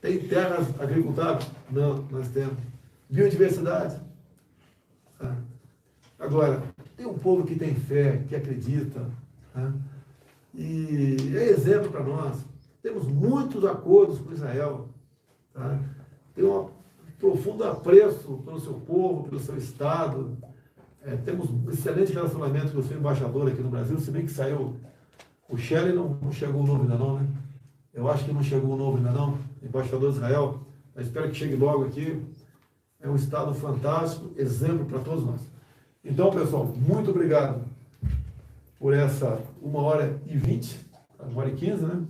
Tem terras agricultáveis? Não, nós temos. Biodiversidade? Agora, tem um povo que tem fé, que acredita, né? E é exemplo para nós. Temos muitos acordos com Israel. Tá? Tem um profundo apreço pelo seu povo, pelo seu Estado. Temos um excelente relacionamento com o seu embaixador aqui no Brasil, se bem que saiu o Shelley, não chegou o novo ainda não, né? Eu acho que não chegou o novo ainda não, embaixador de Israel. Eu espero que chegue logo aqui. É um Estado fantástico, exemplo para todos nós. Então, pessoal, muito obrigado por essa 1h20, 1h15, né?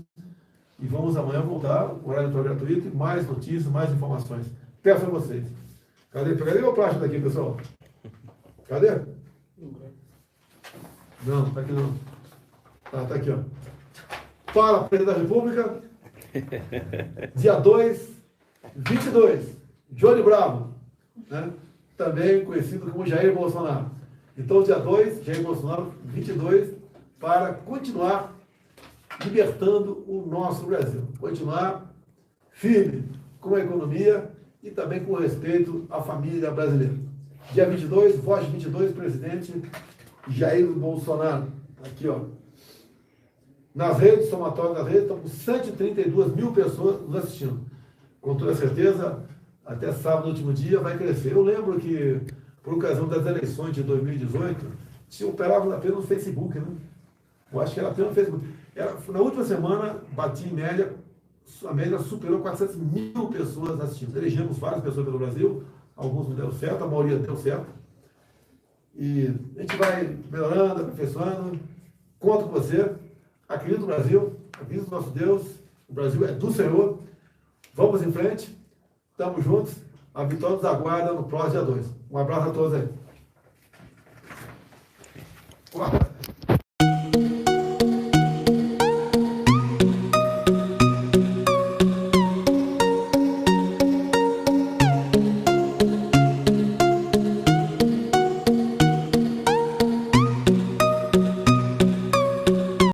E vamos amanhã voltar, o horário gratuito, e mais notícias, mais informações. Peço a vocês. Cadê meu plástico daqui, pessoal? Cadê? Não, está aqui não. Tá aqui, ó. Para Presidente da República, dia 2/22, Johnny Bravo, né? Também conhecido como Jair Bolsonaro. Então, dia 2, Jair Bolsonaro, 22, para continuar libertando o nosso Brasil. Continuar firme com a economia e também com respeito à família brasileira. Dia 22, voz 22, presidente Jair Bolsonaro. Aqui, ó. Nas redes, somatório das redes, estão com 132 mil pessoas nos assistindo. Com toda certeza, até sábado, no último dia, vai crescer. Eu lembro que, por ocasião das eleições de 2018, se operava apenas no Facebook, né? Eu acho que era apenas no Facebook. Na última semana, bati em média, a média superou 400 mil pessoas assistindo. Elegemos várias pessoas pelo Brasil, alguns não deram certo, a maioria deu certo. E a gente vai melhorando, aperfeiçoando. Conto com você. Acredito no Brasil, acredito no nosso Deus. O Brasil é do Senhor. Vamos em frente. Estamos juntos. A vitória nos aguarda no próximo dia 2. Um abraço a todos aí.